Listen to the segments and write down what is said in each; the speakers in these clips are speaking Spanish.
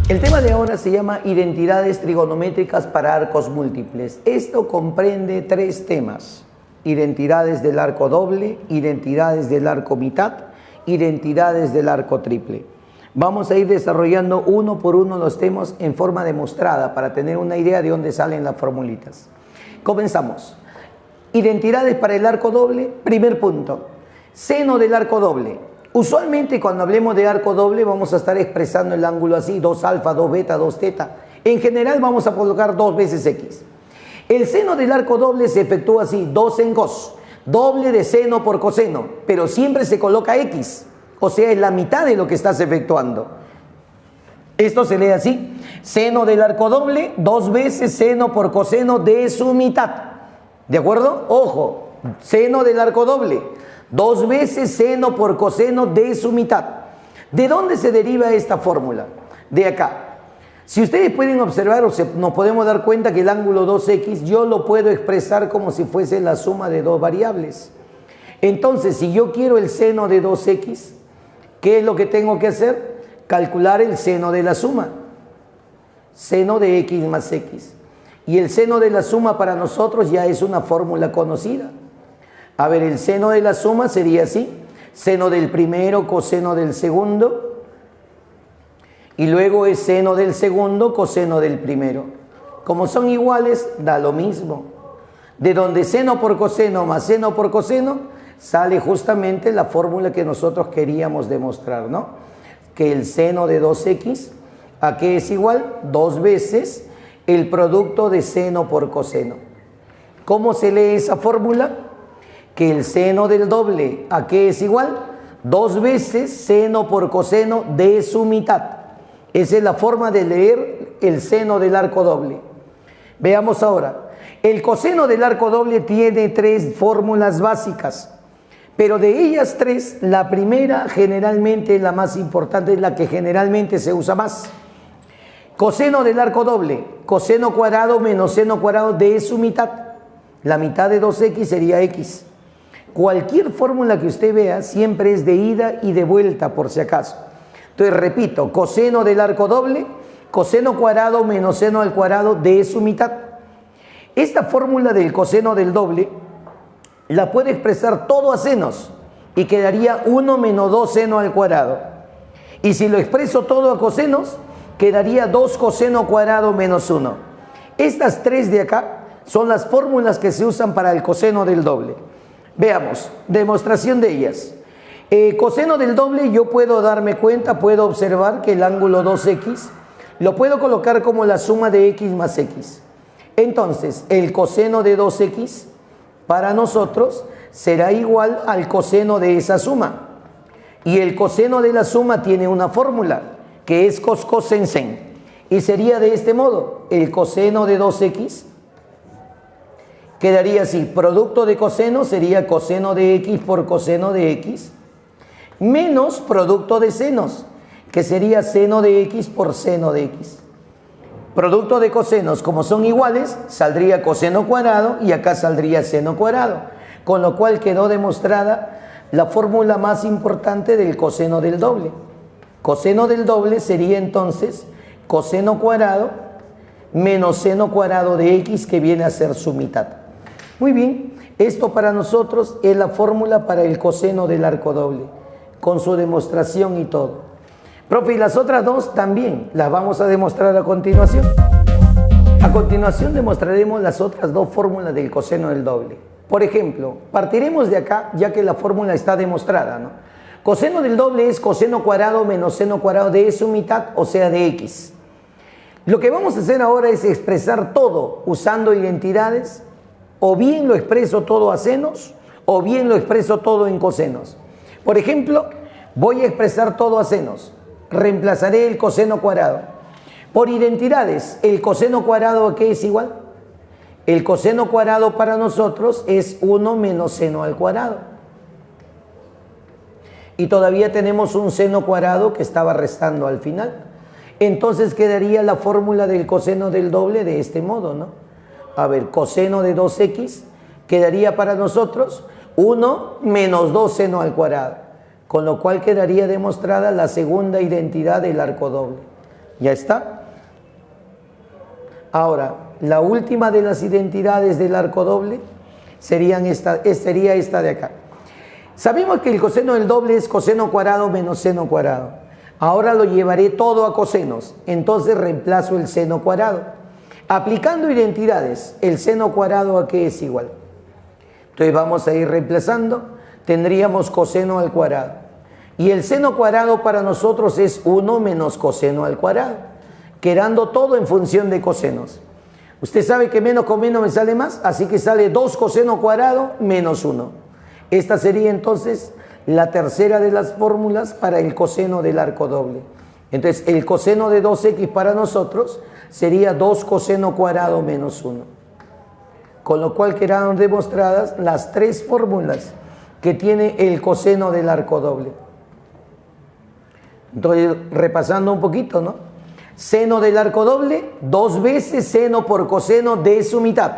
El tema de ahora se llama identidades trigonométricas para arcos múltiples. Esto comprende tres temas: identidades del arco doble, identidades del arco mitad, identidades del arco triple. Vamos a ir desarrollando uno por uno los temas en forma demostrada para tener una idea de dónde salen las formulitas. Comenzamos. Identidades para el arco doble. Primer punto, seno del arco doble. Usualmente cuando hablemos de arco doble vamos a estar expresando el ángulo así: 2 alfa, 2 beta, 2 teta. En general vamos a colocar 2 veces x. El seno del arco doble se efectúa así: 2 en cos, doble de seno por coseno, pero siempre se coloca x, o sea, es la mitad de lo que estás efectuando. Esto se lee así: seno del arco doble, 2 veces seno por coseno de su mitad. ¿De acuerdo? Ojo, seno del arco doble, 2 veces seno por coseno de su mitad. ¿De dónde se deriva esta fórmula? De acá. Si ustedes pueden observar, nos podemos dar cuenta que el ángulo 2x yo lo puedo expresar como si fuese la suma de dos variables. Entonces, si yo quiero el seno de 2x, ¿qué es lo que tengo que hacer? Calcular el seno de la suma. Seno de x más x. Y el seno de la suma para nosotros ya es una fórmula conocida. A ver, el seno de la suma sería así: seno del primero, coseno del segundo, y luego es seno del segundo, coseno del primero. Como son iguales, da lo mismo. De donde seno por coseno más seno por coseno, sale justamente la fórmula que nosotros queríamos demostrar, ¿no? Que el seno de 2x, ¿a qué es igual? 2 veces el producto de seno por coseno. ¿Cómo se lee esa fórmula? Que el seno del doble, ¿a qué es igual? 2 veces seno por coseno de su mitad. Esa es la forma de leer el seno del arco doble. Veamos ahora. El coseno del arco doble tiene 3 fórmulas básicas, pero de ellas 3, la primera generalmente, la más importante, es la que generalmente se usa más. Coseno del arco doble, coseno cuadrado menos seno cuadrado de su mitad. La mitad de 2x sería x. Cualquier fórmula que usted vea siempre es de ida y de vuelta, por si acaso. Entonces repito: coseno del arco doble, coseno cuadrado menos seno al cuadrado de su mitad. Esta fórmula del coseno del doble la puede expresar todo a senos y quedaría 1 menos 2 seno al cuadrado. Y si lo expreso todo a cosenos, quedaría 2 coseno cuadrado menos 1. Estas 3 de acá son las fórmulas que se usan para el coseno del doble. Veamos, demostración de ellas. Coseno del doble, yo puedo darme cuenta, puedo observar que el ángulo 2x lo puedo colocar como la suma de x más x. Entonces, el coseno de 2x para nosotros será igual al coseno de esa suma. Y el coseno de la suma tiene una fórmula, que es cos cosen sen. Y sería de este modo: el coseno de 2x quedaría así: producto de coseno sería coseno de x por coseno de x, menos producto de senos, que sería seno de x por seno de x. Producto de cosenos, como son iguales, saldría coseno cuadrado y acá saldría seno cuadrado, con lo cual quedó demostrada la fórmula más importante del coseno del doble. Coseno del doble sería entonces coseno cuadrado menos seno cuadrado de x, que viene a ser su mitad. Muy bien, esto para nosotros es la fórmula para el coseno del arco doble, con su demostración y todo. Profe, y las otras dos también las vamos a demostrar a continuación. A continuación demostraremos las otras 2 fórmulas del coseno del doble. Por ejemplo, partiremos de acá, ya que la fórmula está demostrada, ¿no? Coseno del doble es coseno cuadrado menos seno cuadrado de su mitad, o sea, de x. Lo que vamos a hacer ahora es expresar todo usando identidades. O bien lo expreso todo a senos, o bien lo expreso todo en cosenos. Por ejemplo, voy a expresar todo a senos. Reemplazaré el coseno cuadrado. Por identidades, el coseno cuadrado, ¿a qué es igual? El coseno cuadrado para nosotros es 1 menos seno al cuadrado. Y todavía tenemos un seno cuadrado que estaba restando al final. Entonces quedaría la fórmula del coseno del doble de este modo, ¿no? A ver, coseno de 2x quedaría para nosotros 1 menos 2 seno al cuadrado, con lo cual quedaría demostrada la segunda identidad del arco doble. ¿Ya está? Ahora, la última de las identidades del arco doble sería esta de acá. Sabemos que el coseno del doble es coseno cuadrado menos seno cuadrado. Ahora lo llevaré todo a cosenos, entonces reemplazo el seno cuadrado. Aplicando identidades, el seno cuadrado ¿a qué es igual? Entonces vamos a ir reemplazando, tendríamos coseno al cuadrado. Y el seno cuadrado para nosotros es 1 menos coseno al cuadrado, quedando todo en función de cosenos. Usted sabe que menos con menos me sale más, así que sale 2 coseno cuadrado menos 1. Esta sería entonces la tercera de las fórmulas para el coseno del arco doble. Entonces el coseno de 2x para nosotros sería 2 coseno cuadrado menos 1. Con lo cual quedaron demostradas las 3 fórmulas que tiene el coseno del arco doble. Entonces, repasando un poquito, ¿no? Seno del arco doble, 2 veces seno por coseno de su mitad.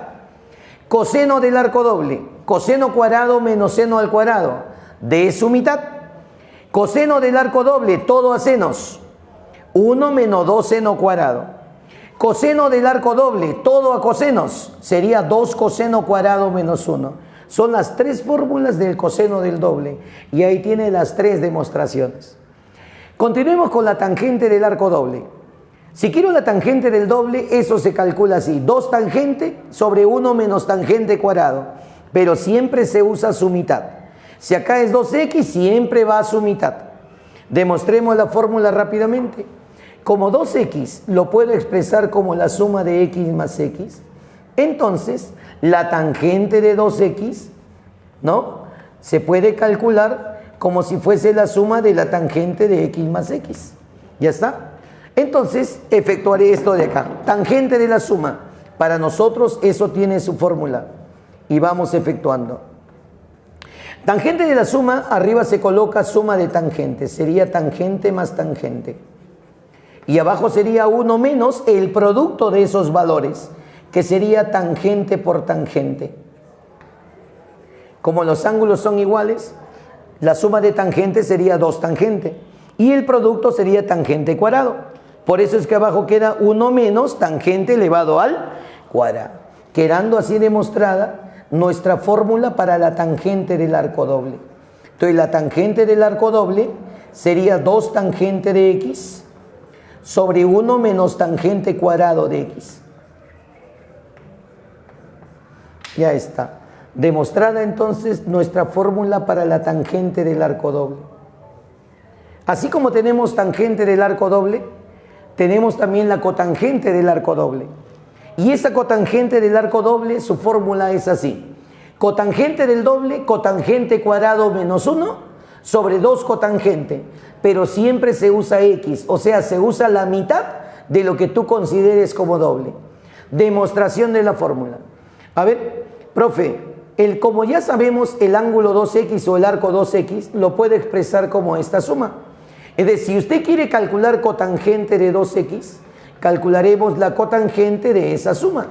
Coseno del arco doble, coseno cuadrado menos seno al cuadrado de su mitad. Coseno del arco doble, todo a senos, 1 menos 2 seno cuadrado. Coseno del arco doble, todo a cosenos, sería 2 coseno cuadrado menos 1. Son las 3 fórmulas del coseno del doble y ahí tiene las 3 demostraciones. Continuemos con la tangente del arco doble. Si quiero la tangente del doble, eso se calcula así: 2 tangente sobre 1 menos tangente cuadrado, pero siempre se usa su mitad. Si acá es 2x, siempre va a su mitad. Demostremos la fórmula rápidamente. Como 2x lo puedo expresar como la suma de x más x, entonces la tangente de 2x, ¿no?, se puede calcular como si fuese la suma de la tangente de x más x. ¿Ya está? Entonces efectuaré esto de acá. Tangente de la suma. Para nosotros eso tiene su fórmula. Y vamos efectuando. Tangente de la suma, arriba se coloca suma de tangentes. Sería tangente más tangente. Y abajo sería 1 menos el producto de esos valores, que sería tangente por tangente. Como los ángulos son iguales, la suma de tangentes sería 2 tangente. Y el producto sería tangente cuadrado. Por eso es que abajo queda 1 menos tangente elevado al cuadrado. Quedando así demostrada nuestra fórmula para la tangente del arco doble. Entonces la tangente del arco doble sería 2 tangente de x sobre 1 menos tangente cuadrado de x. Ya está. Demostrada entonces nuestra fórmula para la tangente del arco doble. Así como tenemos tangente del arco doble, tenemos también la cotangente del arco doble. Y esa cotangente del arco doble, su fórmula es así: cotangente del doble, cotangente cuadrado menos 1 sobre 2 cotangente. Pero siempre se usa x, o sea, se usa la mitad de lo que tú consideres como doble. Demostración de la fórmula. A ver, profe, como ya sabemos el ángulo 2x o el arco 2x, lo puede expresar como esta suma. Es decir, si usted quiere calcular cotangente de 2x, calcularemos la cotangente de esa suma,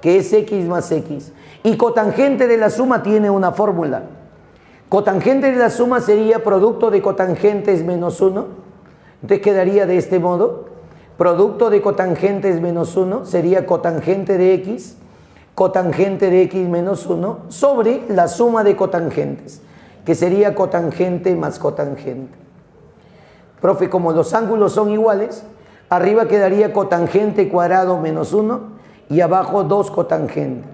que es x más x. Y cotangente de la suma tiene una fórmula. Cotangente de la suma sería producto de cotangentes menos 1. Entonces quedaría de este modo: producto de cotangentes menos 1 sería cotangente de x menos 1 sobre la suma de cotangentes, que sería cotangente más cotangente. Profe, como los ángulos son iguales, arriba quedaría cotangente cuadrado menos 1 y abajo 2 cotangente.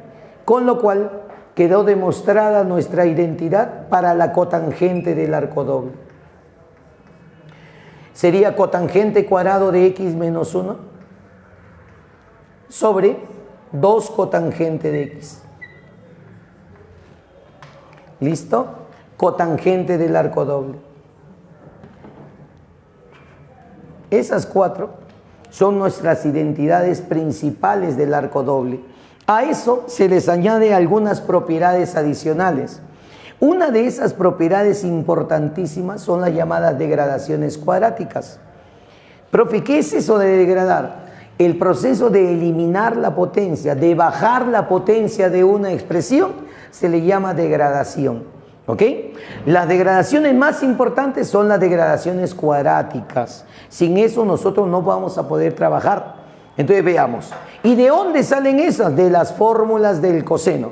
Con lo cual quedó demostrada nuestra identidad para la cotangente del arco doble. Sería cotangente cuadrado de x menos 1 sobre 2 cotangente de x. ¿Listo? Cotangente del arco doble. Esas 4 son nuestras identidades principales del arco doble. A eso se les añade algunas propiedades adicionales. Una de esas propiedades importantísimas son las llamadas degradaciones cuadráticas. Profe, ¿qué es eso de degradar? El proceso de eliminar la potencia, de bajar la potencia de una expresión, se le llama degradación. ¿Ok? Las degradaciones más importantes son las degradaciones cuadráticas. Sin eso nosotros no vamos a poder trabajar. Entonces veamos. ¿Y de dónde salen esas? De las fórmulas del coseno.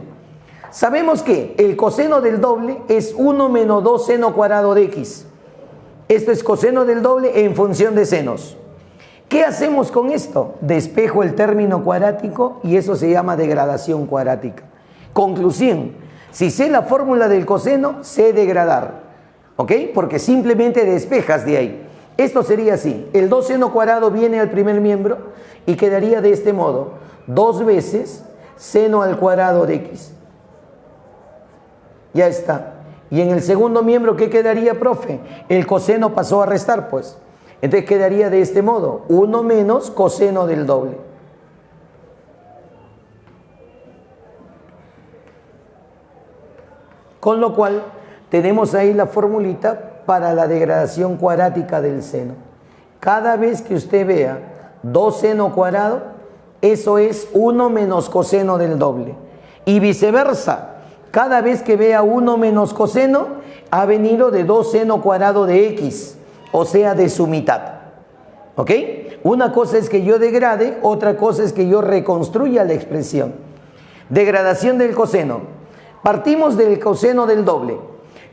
Sabemos que el coseno del doble es 1 menos 2 seno cuadrado de x. Esto es coseno del doble en función de senos. ¿Qué hacemos con esto? Despejo el término cuadrático y eso se llama degradación cuadrática. Conclusión, si sé la fórmula del coseno, sé degradar. ¿Ok? Porque simplemente despejas de ahí. Esto sería así. El 2 seno cuadrado viene al primer miembro y quedaría de este modo. 2 veces seno al cuadrado de x. Ya está. Y en el segundo miembro, ¿qué quedaría, profe? El coseno pasó a restar, pues. Entonces quedaría de este modo, 1 menos coseno del doble. Con lo cual, tenemos ahí la formulita para la degradación cuadrática del seno. Cada vez que usted vea 2 seno cuadrado, eso es 1 menos coseno del doble. Y viceversa, cada vez que vea 1 menos coseno, ha venido de 2 seno cuadrado de x. O sea, de su mitad. ¿Ok? Una cosa es que yo degrade, otra cosa es que yo reconstruya la expresión. Degradación del coseno. Partimos del coseno del doble.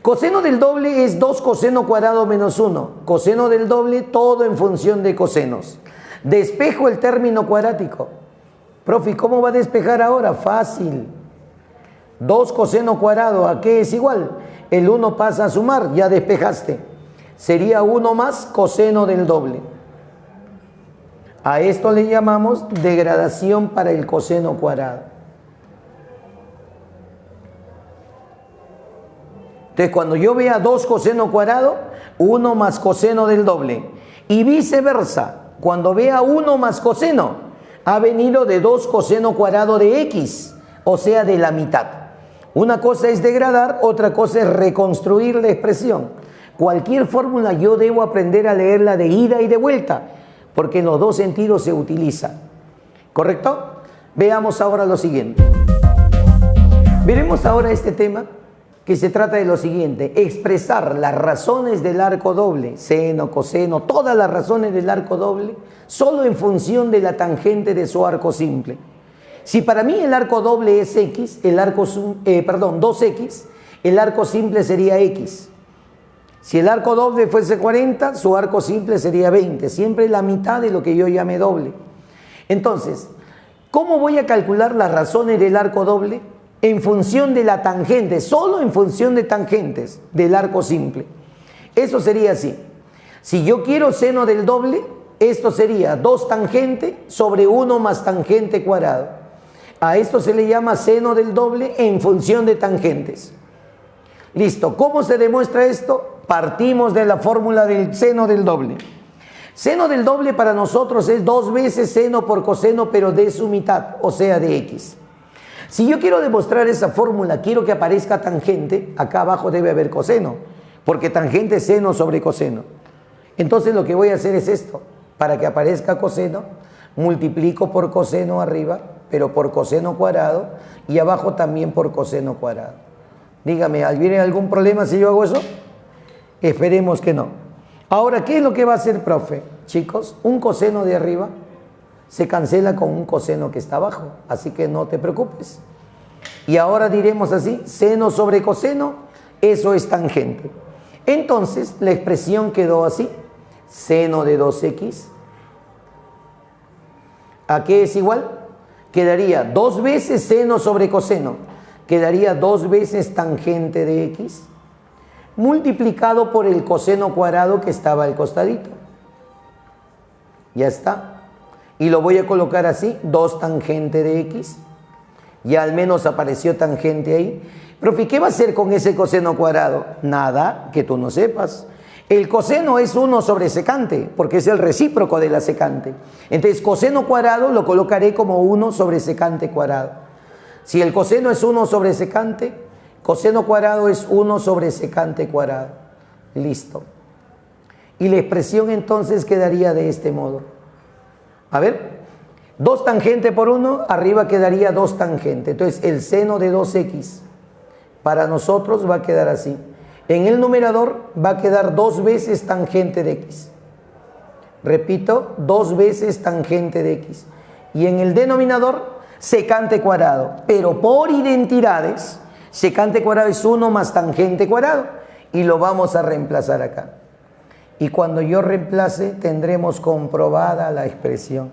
Coseno del doble es 2 coseno cuadrado menos 1. Coseno del doble, todo en función de cosenos. Despejo el término cuadrático. Profe, ¿cómo va a despejar ahora? Fácil. 2 coseno cuadrado, ¿a qué es igual? El 1 pasa a sumar, ya despejaste. Sería 1 más coseno del doble. A esto le llamamos degradación para el coseno cuadrado. Entonces, cuando yo vea 2 coseno cuadrado, 1 más coseno del doble. Y viceversa, cuando vea 1 más coseno, ha venido de 2 coseno cuadrado de x, o sea, de la mitad. Una cosa es degradar, otra cosa es reconstruir la expresión. Cualquier fórmula yo debo aprender a leerla de ida y de vuelta, porque en los dos sentidos se utiliza. ¿Correcto? Veamos ahora lo siguiente. Veremos ahora este tema que se trata de lo siguiente: expresar las razones del arco doble, seno, coseno, todas las razones del arco doble, solo en función de la tangente de su arco simple. Si para mí el arco doble es x, 2x, el arco simple sería x. Si el arco doble fuese 40, su arco simple sería 20, siempre la mitad de lo que yo llame doble. Entonces, ¿cómo voy a calcular las razones del arco doble? En función de la tangente, solo en función de tangentes del arco simple. Eso sería así. Si yo quiero seno del doble, esto sería 2 tangente sobre 1 más tangente cuadrado. A esto se le llama seno del doble en función de tangentes. Listo. ¿Cómo se demuestra esto? Partimos de la fórmula del seno del doble. Seno del doble para nosotros es 2 veces seno por coseno, pero de su mitad, o sea, de x. Si yo quiero demostrar esa fórmula, quiero que aparezca tangente, acá abajo debe haber coseno, porque tangente es seno sobre coseno. Entonces lo que voy a hacer es esto: para que aparezca coseno, multiplico por coseno arriba, pero por coseno cuadrado, y abajo también por coseno cuadrado. Dígame, ¿viene algún problema si yo hago eso? Esperemos que no. Ahora, ¿qué es lo que va a hacer, profe? Chicos, un coseno de arriba se cancela con un coseno que está abajo, así que no te preocupes. Y ahora diremos así: seno sobre coseno, eso es tangente. Entonces, la expresión quedó así: seno de 2x. ¿A qué es igual? Quedaría 2 veces seno sobre coseno, quedaría 2 veces tangente de x, multiplicado por el coseno cuadrado que estaba al costadito. Ya está. Y lo voy a colocar así: 2 tangente de x. Ya al menos apareció tangente ahí. Profe, ¿qué va a hacer con ese coseno cuadrado? Nada que tú no sepas. El coseno es 1 sobre secante, porque es el recíproco de la secante. Entonces, coseno cuadrado lo colocaré como 1 sobre secante cuadrado. Si el coseno es 1 sobre secante, coseno cuadrado es 1 sobre secante cuadrado. Listo. Y la expresión entonces quedaría de este modo. A ver, 2 tangente por 1, arriba quedaría 2 tangente. Entonces, el seno de 2x Para nosotros va a quedar así. En el numerador va a quedar 2 veces tangente de x. Repito, 2 veces tangente de x. Y en el denominador, secante cuadrado. Pero por identidades, secante cuadrado es 1 más tangente cuadrado. Y lo vamos a reemplazar acá. Y cuando yo reemplace, tendremos comprobada la expresión.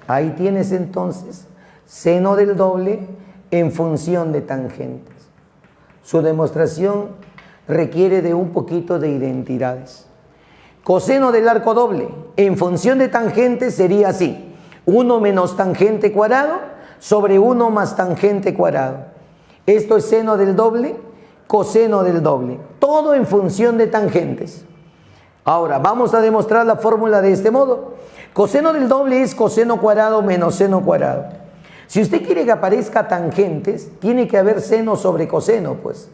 Ahí tienes entonces seno del doble en función de tangentes. Su demostración requiere de un poquito de identidades. Coseno del arco doble en función de tangentes sería así: 1 menos tangente cuadrado sobre 1 más tangente cuadrado. Esto es seno del doble, coseno del doble. Todo en función de tangentes. Ahora, vamos a demostrar la fórmula de este modo. Coseno del doble es coseno cuadrado menos seno cuadrado. Si usted quiere que aparezca tangentes, tiene que haber seno sobre coseno, pues.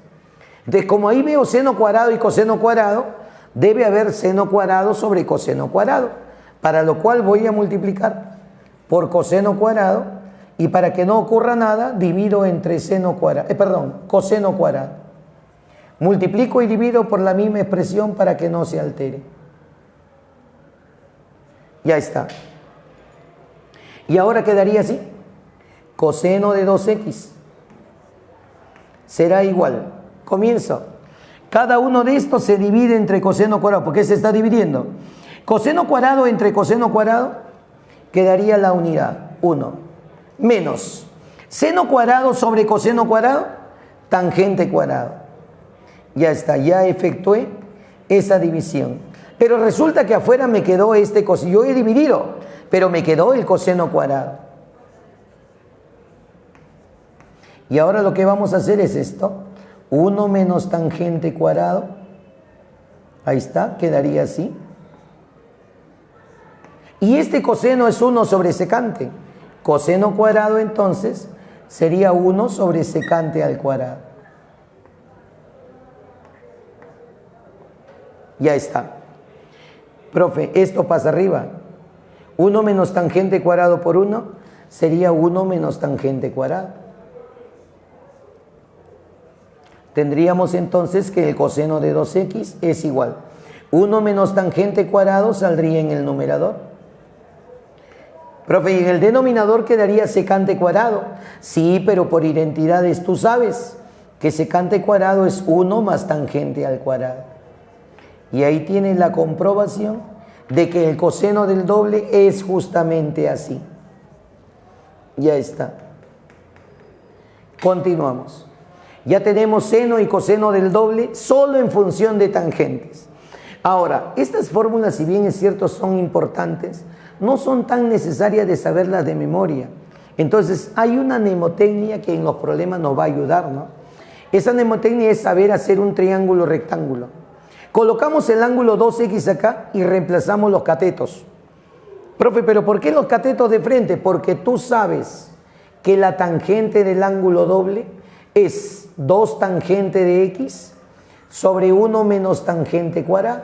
Entonces, como ahí veo seno cuadrado y coseno cuadrado, debe haber seno cuadrado sobre coseno cuadrado, para lo cual voy a multiplicar por coseno cuadrado, y para que no ocurra nada, divido entre coseno cuadrado. Multiplico y divido por la misma expresión para que no se altere. Ya está. Y ahora quedaría así: coseno de 2x será igual. Comienzo. Cada uno de estos se divide entre coseno cuadrado. ¿Por qué se está dividiendo? Coseno cuadrado entre coseno cuadrado quedaría la unidad, 1. Menos seno cuadrado sobre coseno cuadrado, tangente cuadrado. Ya está, ya efectué esa división. Pero resulta que afuera me quedó este coseno. Yo he dividido, pero me quedó el coseno cuadrado. Y ahora lo que vamos a hacer es esto: 1 menos tangente cuadrado. Ahí está, quedaría así. Y este coseno es 1 sobre secante. Coseno cuadrado entonces sería 1 sobre secante al cuadrado. Ya está. Profe, esto pasa arriba. 1 menos tangente cuadrado por 1 sería 1 menos tangente cuadrado. Tendríamos entonces que el coseno de 2x es igual. 1 menos tangente cuadrado saldría en el numerador. Profe, ¿y en el denominador quedaría secante cuadrado? Sí, pero por identidades tú sabes que secante cuadrado es 1 más tangente al cuadrado. Y ahí tienes la comprobación de que el coseno del doble es justamente así. Ya está. Continuamos. Ya tenemos seno y coseno del doble solo en función de tangentes. Ahora, estas fórmulas, si bien es cierto son importantes, no son tan necesarias de saberlas de memoria. Entonces, hay una mnemotecnia que en los problemas nos va a ayudar, ¿no? Esa mnemotecnia es saber hacer un triángulo rectángulo. Colocamos el ángulo 2x acá y reemplazamos los catetos. Profe, ¿pero por qué los catetos de frente? Porque tú sabes que la tangente del ángulo doble es 2 tangente de x sobre 1 menos tangente cuadrado.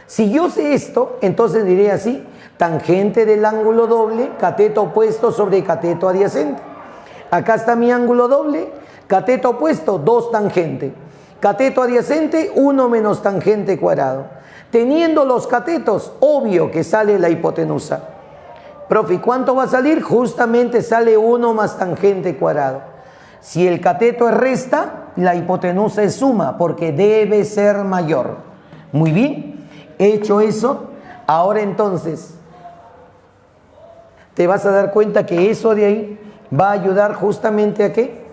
Si yo sé esto, entonces diré así: tangente del ángulo doble, cateto opuesto sobre cateto adyacente. Acá está mi ángulo doble, cateto opuesto, 2 tangente. Cateto adyacente, 1 menos tangente cuadrado. Teniendo los catetos, obvio que sale la hipotenusa. Profe, ¿cuánto va a salir? Justamente sale 1 más tangente cuadrado. Si el cateto es resta, la hipotenusa es suma, porque debe ser mayor. Muy bien, hecho eso, ahora entonces te vas a dar cuenta que eso de ahí va a ayudar justamente a ¿qué?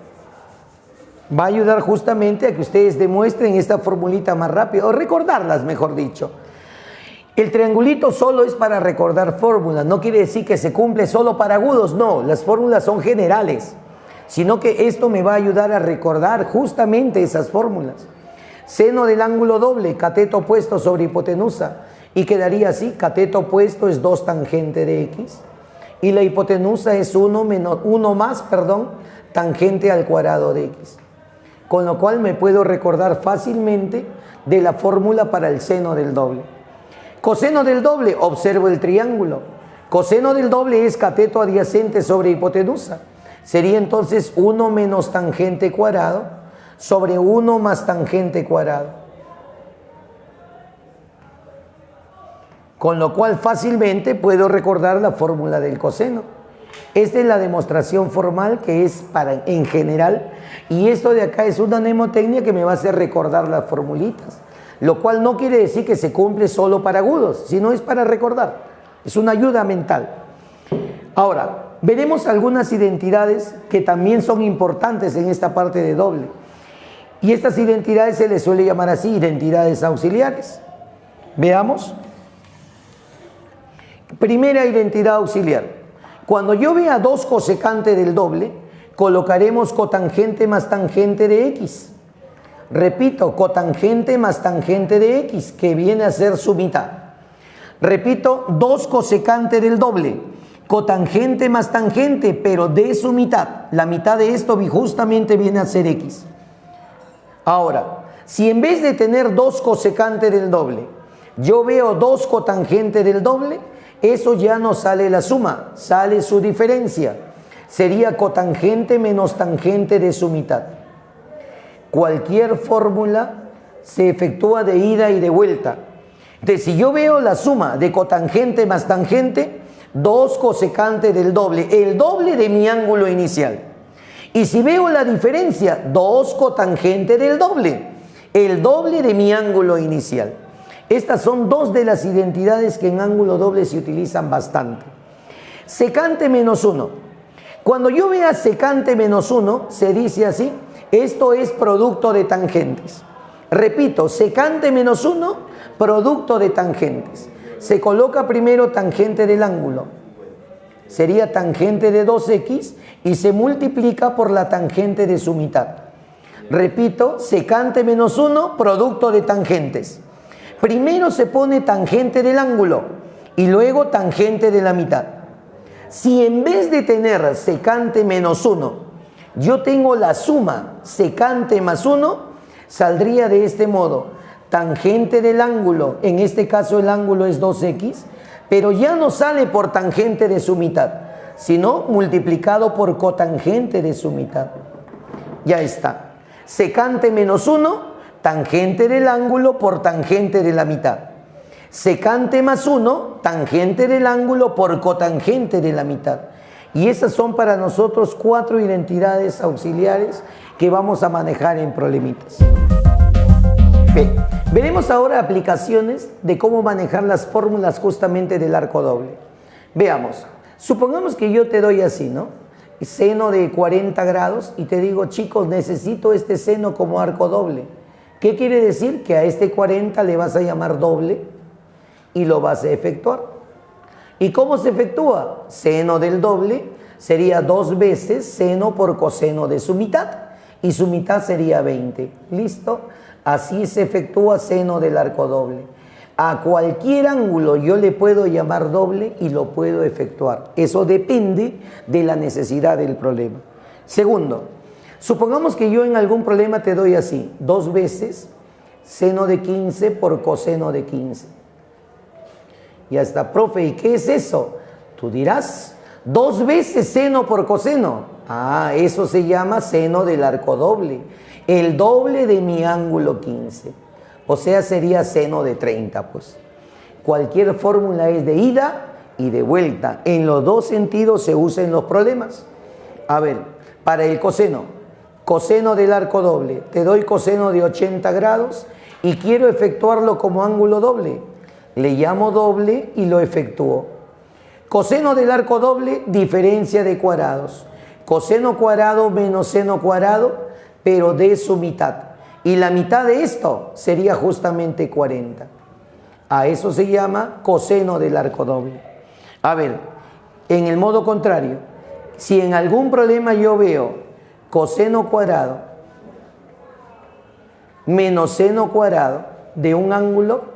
Va a ayudar justamente a que ustedes demuestren esta formulita más rápido, o recordarlas, mejor dicho. El triangulito solo es para recordar fórmulas, no quiere decir que se cumple solo para agudos, no, las fórmulas son generales, sino que esto me va a ayudar a recordar justamente esas fórmulas. Seno del ángulo doble, cateto opuesto sobre hipotenusa, y quedaría así: cateto opuesto es 2 tangente de x, y la hipotenusa es 1 más tangente al cuadrado de x. Con lo cual me puedo recordar fácilmente de la fórmula para el seno del doble. Coseno del doble, observo el triángulo. Coseno del doble es cateto adyacente sobre hipotenusa. Sería entonces 1 menos tangente cuadrado sobre 1 más tangente cuadrado. Con lo cual fácilmente puedo recordar la fórmula del coseno. Esta es la demostración formal que es en general, y esto de acá es una mnemotecnia que me va a hacer recordar las formulitas, lo cual no quiere decir que se cumple solo para agudos, sino es para recordar, es una ayuda mental. Ahora, veremos algunas identidades que también son importantes en esta parte de doble, y estas identidades se les suele llamar así, identidades auxiliares. Veamos. Primera identidad auxiliar. Cuando yo vea 2 cosecante del doble, colocaremos cotangente más tangente de x. Repito, cotangente más tangente de x, que viene a ser su mitad. Repito, 2 cosecante del doble, cotangente más tangente, pero de su mitad. La mitad de esto justamente viene a ser x. Ahora, si en vez de tener 2 cosecante del doble, yo veo 2 cotangente del doble, eso ya no sale la suma, sale su diferencia. Sería cotangente menos tangente de su mitad. Cualquier fórmula se efectúa de ida y de vuelta. Entonces, si yo veo la suma de cotangente más tangente, 2 cosecante del doble, el doble de mi ángulo inicial. Y si veo la diferencia, 2 cotangente del doble, el doble de mi ángulo inicial. Estas son 2 de las identidades que en ángulo doble se utilizan bastante. Secante menos 1. Cuando yo vea secante menos 1, se dice así, esto es producto de tangentes. Repito, secante menos 1, producto de tangentes. Se coloca primero tangente del ángulo. Sería tangente de 2x y se multiplica por la tangente de su mitad. Repito, secante menos 1, producto de tangentes. Primero se pone tangente del ángulo y luego tangente de la mitad. Si en vez de tener secante menos 1, yo tengo la suma secante más 1, saldría de este modo. Tangente del ángulo, en este caso el ángulo es 2x, pero ya no sale por tangente de su mitad, sino multiplicado por cotangente de su mitad. Ya está. Secante menos 1, tangente del ángulo por tangente de la mitad. Secante más 1, tangente del ángulo por cotangente de la mitad. Y esas son para nosotros 4 identidades auxiliares que vamos a manejar en problemitas. Bien, veremos ahora aplicaciones de cómo manejar las fórmulas justamente del arco doble. Veamos, supongamos que yo te doy así, ¿no? Seno de 40 grados y te digo, chicos, necesito este seno como arco doble. ¿Qué quiere decir? Que a este 40 le vas a llamar doble y lo vas a efectuar. ¿Y cómo se efectúa? Seno del doble sería 2 veces seno por coseno de su mitad y su mitad sería 20. ¿Listo? Así se efectúa seno del arco doble. A cualquier ángulo yo le puedo llamar doble y lo puedo efectuar. Eso depende de la necesidad del problema. Segundo, supongamos que yo en algún problema te doy así, 2 veces seno de 15 por coseno de 15. Ya está, profe, ¿y qué es eso? Tú dirás, 2 veces seno por coseno. Ah, eso se llama seno del arco doble. El doble de mi ángulo 15. O sea, sería seno de 30, pues. Cualquier fórmula es de ida y de vuelta. En los 2 sentidos se usa en los problemas. A ver, para el coseno. Coseno del arco doble. Te doy coseno de 80 grados y quiero efectuarlo como ángulo doble. Le llamo doble y lo efectúo. Coseno del arco doble, diferencia de cuadrados. Coseno cuadrado menos seno cuadrado, pero de su mitad. Y la mitad de esto sería justamente 40. A eso se llama coseno del arco doble. A ver, en el modo contrario, si en algún problema yo veo coseno cuadrado menos seno cuadrado de un ángulo,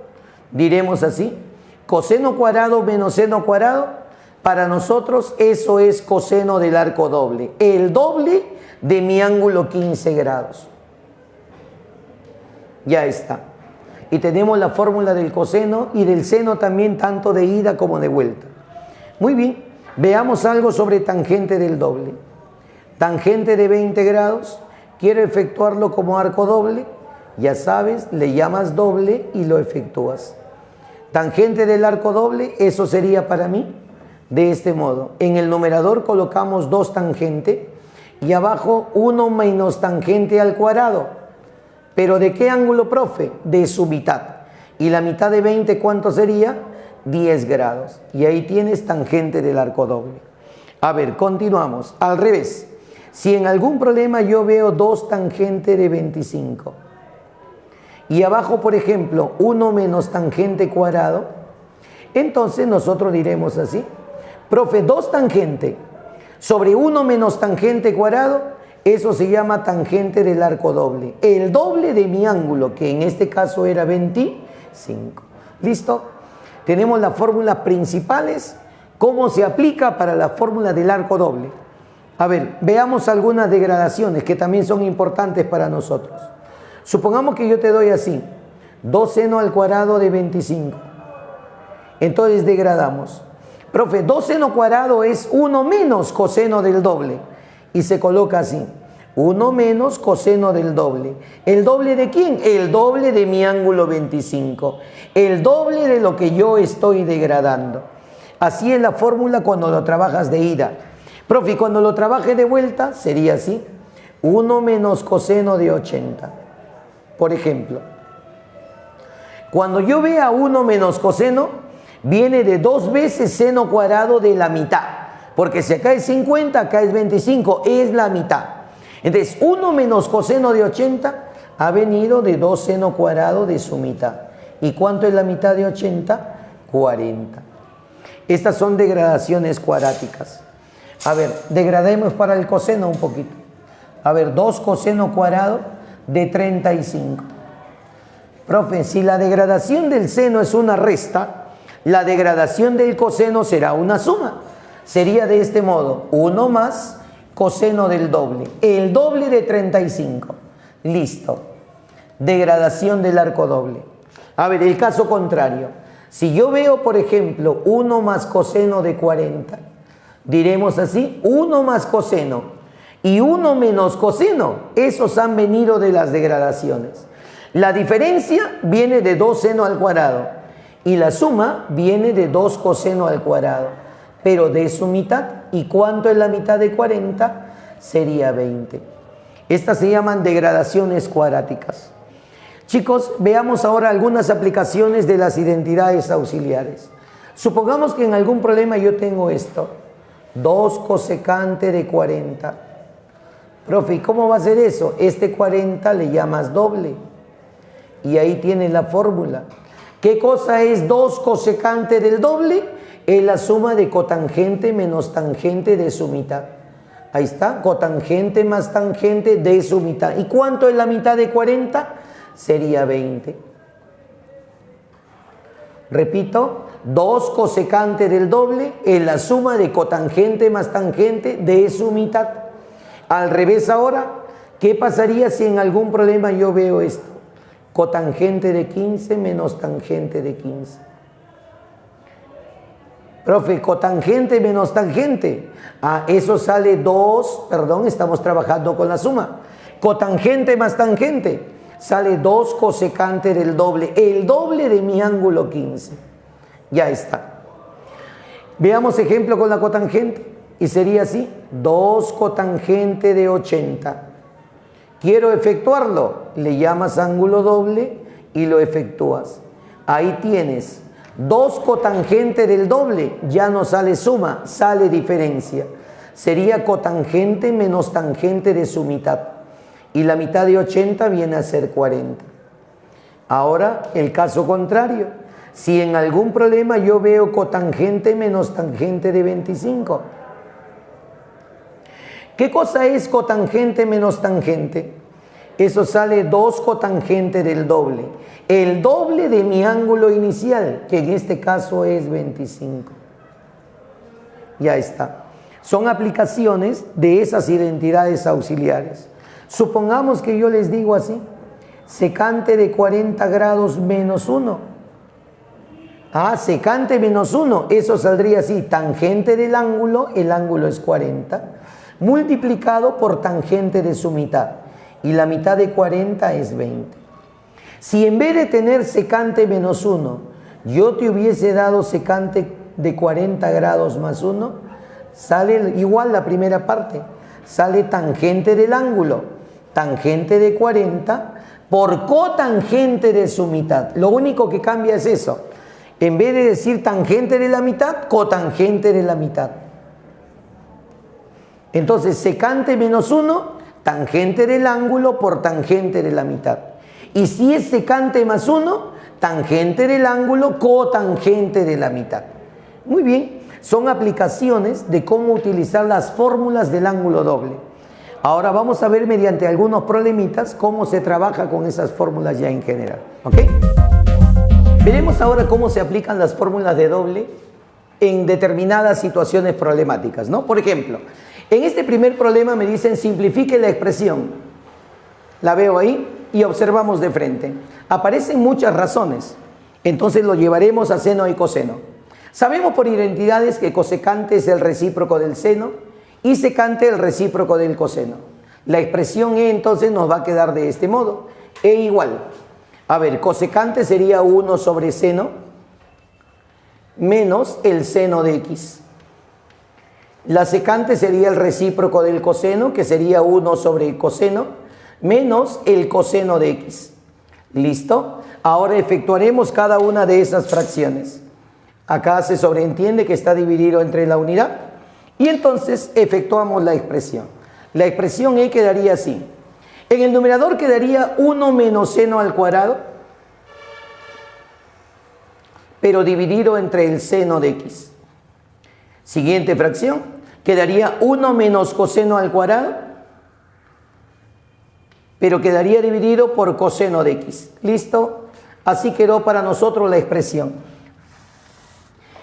diremos así, coseno cuadrado menos seno cuadrado, para nosotros eso es coseno del arco doble, el doble de mi ángulo 15 grados. Ya está. Y tenemos la fórmula del coseno y del seno también, tanto de ida como de vuelta. Muy bien, veamos algo sobre tangente del doble. Tangente de 20 grados Quiero efectuarlo como arco doble. Ya sabes, le llamas doble y lo efectúas. Tangente del arco doble, eso sería para mí de este modo. En el numerador colocamos 2 tangente y abajo 1 menos tangente al cuadrado. ¿Pero de qué ángulo, profe? De su mitad. ¿Y la mitad de 20 cuánto sería? 10 grados. Y ahí tienes tangente del arco doble. A ver, continuamos. Al revés. Si en algún problema yo veo 2 tangente de 25 y abajo, por ejemplo, 1 menos tangente cuadrado, entonces nosotros diremos así: profe, 2 tangente sobre 1 menos tangente cuadrado, eso se llama tangente del arco doble. El doble de mi ángulo, que en este caso era 25. ¿Listo? Tenemos las fórmulas principales. ¿Cómo se aplica para la fórmula del arco doble? A ver, veamos algunas degradaciones que también son importantes para nosotros. Supongamos que yo te doy así: 2 seno al cuadrado de 25. Entonces degradamos. Profe, 2 seno cuadrado es 1 menos coseno del doble. Y se coloca así: 1 menos coseno del doble. ¿El doble de quién? El doble de mi ángulo 25. El doble de lo que yo estoy degradando. Así es la fórmula cuando lo trabajas de ida. Profe, cuando lo trabaje de vuelta sería así: 1 menos coseno de 80. Por ejemplo, cuando yo vea 1 menos coseno, viene de 2 veces seno cuadrado de la mitad. Porque si acá es 50, acá es 25, es la mitad. Entonces, 1 menos coseno de 80 ha venido de 2 seno cuadrado de su mitad. ¿Y cuánto es la mitad de 80? 40. Estas son degradaciones cuadráticas. A ver, degrademos para el coseno un poquito. A ver, 2 coseno cuadrado de 35. Profe, si la degradación del seno es una resta, la degradación del coseno será una suma. Sería de este modo: 1 más coseno del doble. El doble de 35. Listo. Degradación del arco doble. A ver, el caso contrario. Si yo veo, por ejemplo, 1 más coseno de 40, diremos así: 1 más coseno y 1 menos coseno, esos han venido de las degradaciones. La diferencia viene de 2 seno al cuadrado y la suma viene de 2 coseno al cuadrado, pero de su mitad. ¿Y cuánto es la mitad de 40? Sería 20. Estas se llaman degradaciones cuadráticas. Chicos, veamos ahora algunas aplicaciones de las identidades auxiliares. Supongamos que en algún problema yo tengo esto: 2 cosecante de 40. Profe, ¿y cómo va a ser eso? Este 40 le llamas doble. Y ahí tienes la fórmula. ¿Qué cosa es 2 cosecante del doble? Es la suma de cotangente menos tangente de su mitad. Ahí está, cotangente más tangente de su mitad. ¿Y cuánto es la mitad de 40? Sería 20. Repito, 2 cosecante del doble es la suma de cotangente más tangente de su mitad. Al revés ahora, ¿qué pasaría si en algún problema yo veo esto? Cotangente de 15 menos tangente de 15. Profe, cotangente menos tangente. Eso sale 2, perdón, estamos trabajando con la suma. Cotangente más tangente, sale 2 cosecante del doble, el doble de mi ángulo 15. Ya está. Veamos ejemplo con la cotangente. Y sería así: 2 cotangente de 80. Quiero efectuarlo, le llamas ángulo doble y lo efectúas. Ahí tienes 2 cotangente del doble, ya no sale suma, sale diferencia. Sería cotangente menos tangente de su mitad. Y la mitad de 80 viene a ser 40. Ahora, el caso contrario. Si en algún problema yo veo cotangente menos tangente de 25. ¿Qué cosa es cotangente menos tangente? Eso sale 2 cotangente del doble. El doble de mi ángulo inicial, que en este caso es 25. Ya está. Son aplicaciones de esas identidades auxiliares. Supongamos que yo les digo así: secante de 40 grados menos 1. Secante menos 1, eso saldría así: tangente del ángulo, el ángulo es 40, multiplicado por tangente de su mitad. y la mitad de 40 es 20. Si en vez de tener secante menos 1, yo te hubiese dado secante de 40 grados más 1, sale igual la primera parte. Sale tangente del ángulo, tangente de 40 por cotangente de su mitad. Lo único que cambia es eso. En vez de decir tangente de la mitad, cotangente de la mitad. Entonces, secante menos 1, tangente del ángulo por tangente de la mitad. Y si es secante más 1, tangente del ángulo, cotangente de la mitad. Muy bien, son aplicaciones de cómo utilizar las fórmulas del ángulo doble. Ahora vamos a ver mediante algunos problemitas cómo se trabaja con esas fórmulas ya en general. ¿Ok? Veremos ahora cómo se aplican las fórmulas de doble en determinadas situaciones problemáticas, ¿no? Por ejemplo, en este primer problema me dicen simplifique la expresión. La veo ahí y observamos de frente. Aparecen muchas razones, entonces lo llevaremos a seno y coseno. Sabemos por identidades que cosecante es el recíproco del seno y secante el recíproco del coseno. La expresión E entonces nos va a quedar de este modo. E igual. A ver, cosecante sería 1 sobre seno menos el seno de x. La secante sería el recíproco del coseno, que sería 1 sobre coseno, menos el coseno de x. ¿Listo? Ahora efectuaremos cada una de esas fracciones. Acá se sobreentiende que está dividido entre la unidad. Y entonces efectuamos la expresión. La expresión E quedaría así. En el numerador quedaría 1 menos seno al cuadrado, pero dividido entre el seno de x. Siguiente fracción, quedaría 1 menos coseno al cuadrado, pero quedaría dividido por coseno de x. ¿Listo? Así quedó para nosotros la expresión.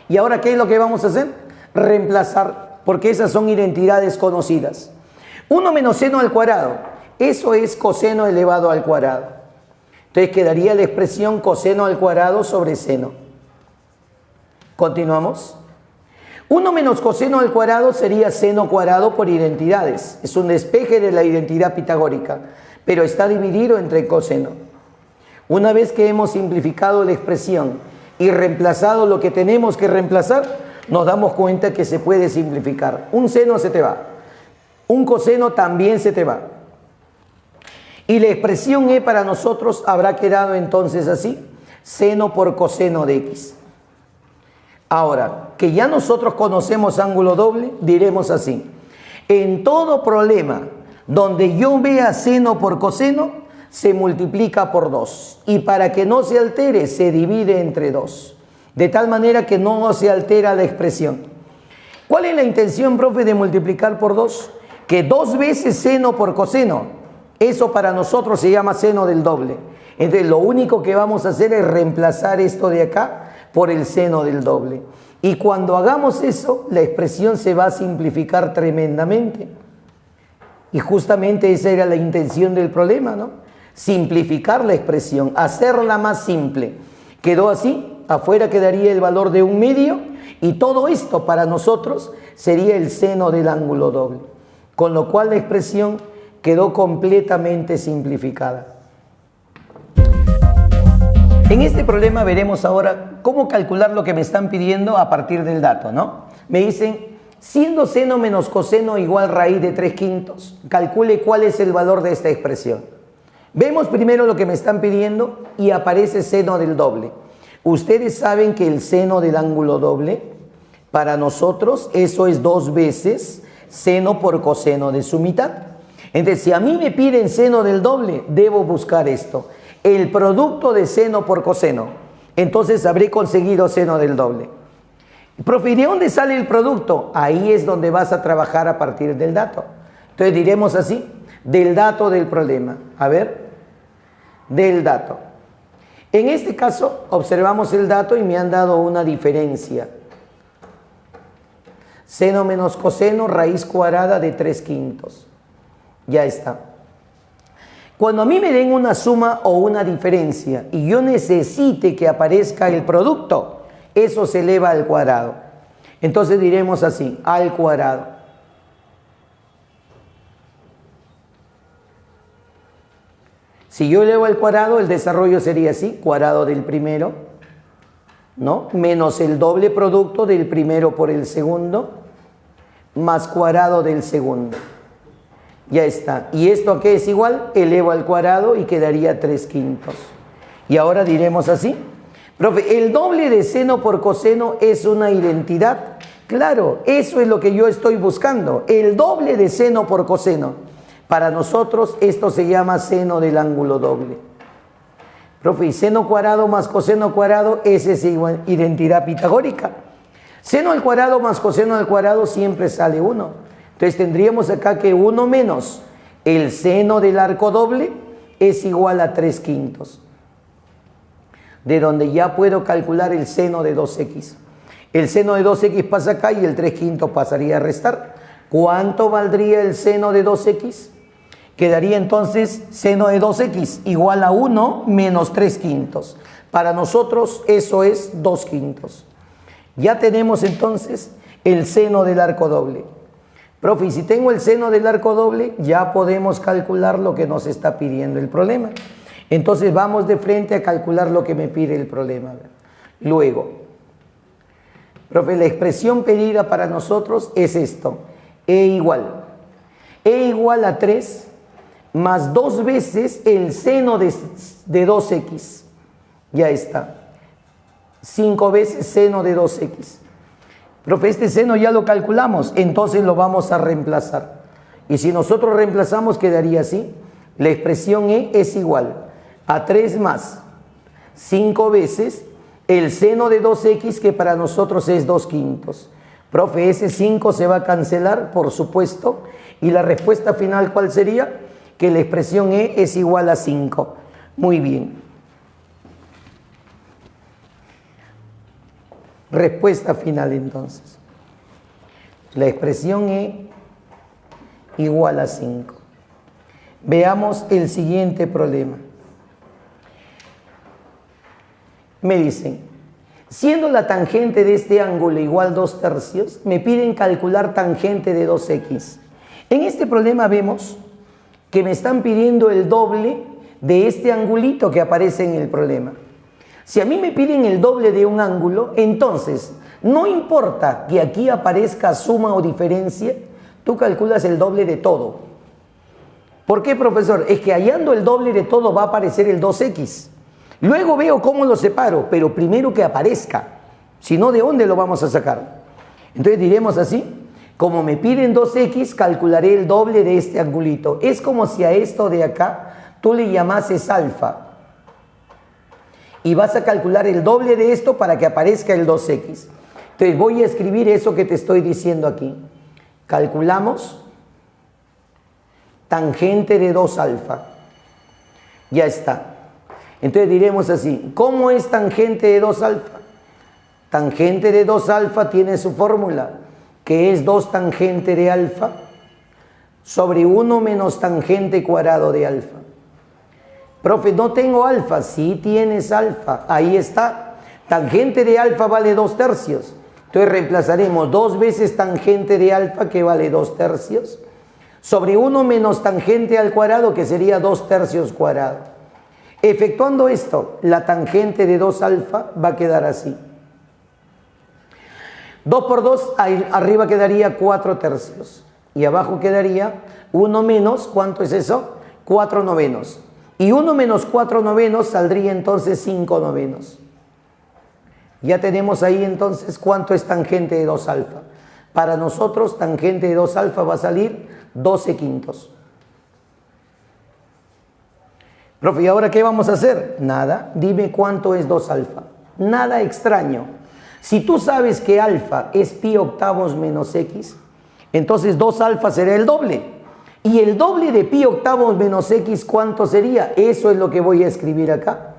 ¿Y ahora qué es lo que vamos a hacer? Reemplazar, porque esas son identidades conocidas. 1 menos seno al cuadrado, eso es coseno elevado al cuadrado. Entonces quedaría la expresión coseno al cuadrado sobre seno. Continuamos. 1 menos coseno al cuadrado sería seno cuadrado por identidades. Es un despeje de la identidad pitagórica, pero está dividido entre coseno. Una vez que hemos simplificado la expresión y reemplazado lo que tenemos que reemplazar, nos damos cuenta que se puede simplificar. Un seno se te va, un coseno también se te va. Y la expresión E para nosotros habrá quedado entonces así, seno por coseno de x. Ahora, que ya nosotros conocemos ángulo doble, diremos así. En todo problema donde yo vea seno por coseno, se multiplica por 2. Y para que no se altere, se divide entre 2. De tal manera que no se altera la expresión. ¿Cuál es la intención, profe, de multiplicar por 2? Que 2 veces seno por coseno. Eso para nosotros se llama seno del doble. Entonces lo único que vamos a hacer es reemplazar esto de acá por el seno del doble. Y cuando hagamos eso, la expresión se va a simplificar tremendamente. Y justamente esa era la intención del problema, ¿no? Simplificar la expresión, hacerla más simple. Quedó así, afuera quedaría el valor de 1/2 y todo esto para nosotros sería el seno del ángulo doble. Con lo cual la expresión quedó completamente simplificada. En este problema veremos ahora cómo calcular lo que me están pidiendo a partir del dato, ¿no? Me dicen, siendo seno menos coseno igual raíz de 3/5, calcule cuál es el valor de esta expresión. Vemos primero lo que me están pidiendo y aparece seno del doble. Ustedes saben que el seno del ángulo doble, para nosotros, eso es 2 veces seno por coseno de su mitad. Entonces, si a mí me piden seno del doble, debo buscar esto. El producto de seno por coseno. Entonces habré conseguido seno del doble. Profe, ¿y de dónde sale el producto? Ahí es donde vas a trabajar a partir del dato. Entonces diremos así, del dato del problema. A ver, del dato. En este caso, observamos el dato y me han dado una diferencia. Seno menos coseno, raíz cuadrada de 3/5. Ya está. Cuando a mí me den una suma o una diferencia y yo necesite que aparezca el producto, eso se eleva al cuadrado. Entonces diremos así, al cuadrado. Si yo elevo al cuadrado, el desarrollo sería así, cuadrado del primero, ¿no? Menos el doble producto del primero por el segundo, más cuadrado del segundo. Ya está. ¿Y esto a qué es igual? Elevo al cuadrado y quedaría 3/5. Y ahora diremos así. Profe, ¿el doble de seno por coseno es una identidad? Claro, eso es lo que yo estoy buscando. El doble de seno por coseno. Para nosotros esto se llama seno del ángulo doble. Profe, ¿y seno cuadrado más coseno cuadrado? Esa es igual, identidad pitagórica. Seno al cuadrado más coseno al cuadrado siempre sale 1. Entonces tendríamos acá que 1 menos el seno del arco doble es igual a 3/5. De donde ya puedo calcular el seno de 2x. El seno de 2x pasa acá y el 3/5 pasaría a restar. ¿Cuánto valdría el seno de 2x? Quedaría entonces seno de 2x igual a 1 menos 3/5. Para nosotros eso es 2/5. Ya tenemos entonces el seno del arco doble. Profe, y si tengo el seno del arco doble, ya podemos calcular lo que nos está pidiendo el problema. Entonces vamos de frente a calcular lo que me pide el problema. Luego, profe, la expresión pedida para nosotros es esto. E igual a 3 más 2 veces el seno de 2x. Ya está. 5 veces seno de 2x. Profe, este seno ya lo calculamos, entonces lo vamos a reemplazar. Y si nosotros reemplazamos, quedaría así. La expresión E es igual a 3 más 5 veces el seno de 2x, que para nosotros es 2/5. Profe, ese 5 se va a cancelar, por supuesto. Y la respuesta final, ¿cuál sería? Que la expresión E es igual a 5. Muy bien. Respuesta final entonces. La expresión E igual a 5. Veamos el siguiente problema. Me dicen, siendo la tangente de este ángulo igual 2/3, me piden calcular tangente de 2x. En este problema vemos que me están pidiendo el doble de este angulito que aparece en el problema. Si a mí me piden el doble de un ángulo, entonces no importa que aquí aparezca suma o diferencia, tú calculas el doble de todo. ¿Por qué, profesor? Es que hallando el doble de todo va a aparecer el 2x. Luego veo cómo lo separo, pero primero que aparezca. Si no, ¿de dónde lo vamos a sacar? Entonces diremos así. Como me piden 2x, calcularé el doble de este angulito. Es como si a esto de acá tú le llamases alfa. Y vas a calcular el doble de esto para que aparezca el 2x. Entonces voy a escribir eso que te estoy diciendo aquí. Calculamos tangente de 2 alfa. Ya está. Entonces diremos así. ¿Cómo es tangente de 2 alfa? Tangente de 2 alfa tiene su fórmula, que es 2 tangente de alfa sobre 1 menos tangente cuadrado de alfa. Profe, no tengo alfa. Sí tienes alfa. Ahí está. Tangente de alfa vale 2/3. Entonces reemplazaremos 2 veces tangente de alfa, que vale 2/3, sobre 1 menos tangente al cuadrado, que sería 2/3 cuadrado. Efectuando esto, la tangente de 2 alfa va a quedar así. 2 por 2, arriba quedaría 4/3. Y abajo quedaría 1 menos, ¿cuánto es eso? 4/9. Y 1 menos 4/9 saldría entonces 5/9. Ya tenemos ahí entonces cuánto es tangente de 2 alfa. Para nosotros tangente de 2 alfa va a salir 12/5. Profe, ¿y ahora qué vamos a hacer? Nada, dime cuánto es 2 alfa. Nada extraño. Si tú sabes que alfa es pi octavos menos x, entonces 2 alfa será el doble. Y el doble de pi octavos menos x, ¿cuánto sería? Eso es lo que voy a escribir acá.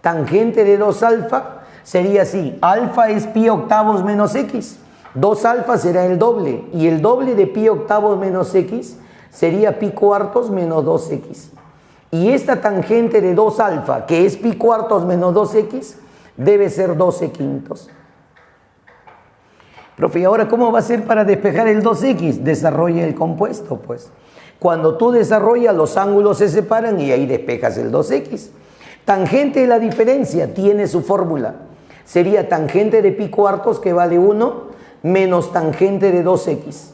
Tangente de 2 alfa sería así. Alfa es pi octavos menos x. 2 alfa será el doble. Y el doble de pi octavos menos x sería pi cuartos menos 2x. Y esta tangente de 2 alfa, que es pi cuartos menos 2x, debe ser 12/5. Profe, ¿y ahora cómo va a ser para despejar el 2x? Desarrolla el compuesto, pues. Cuando tú desarrollas, los ángulos se separan y ahí despejas el 2x. Tangente de la diferencia tiene su fórmula. Sería tangente de pi cuartos, que vale 1, menos tangente de 2x.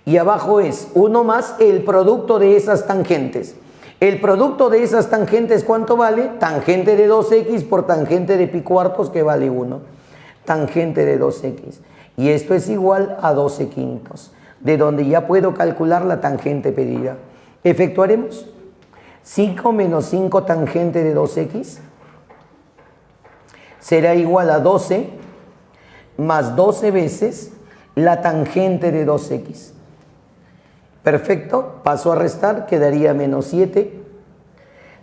Y abajo es 1 más el producto de esas tangentes. El producto de esas tangentes, ¿cuánto vale? Tangente de 2x por tangente de pi cuartos, que vale 1. Tangente de 2x. Y esto es igual a 12 quintos, de donde ya puedo calcular la tangente pedida. Efectuaremos 5 menos 5 tangente de 2x será igual a 12 más 12 veces la tangente de 2x. Perfecto, paso a restar, quedaría menos 7.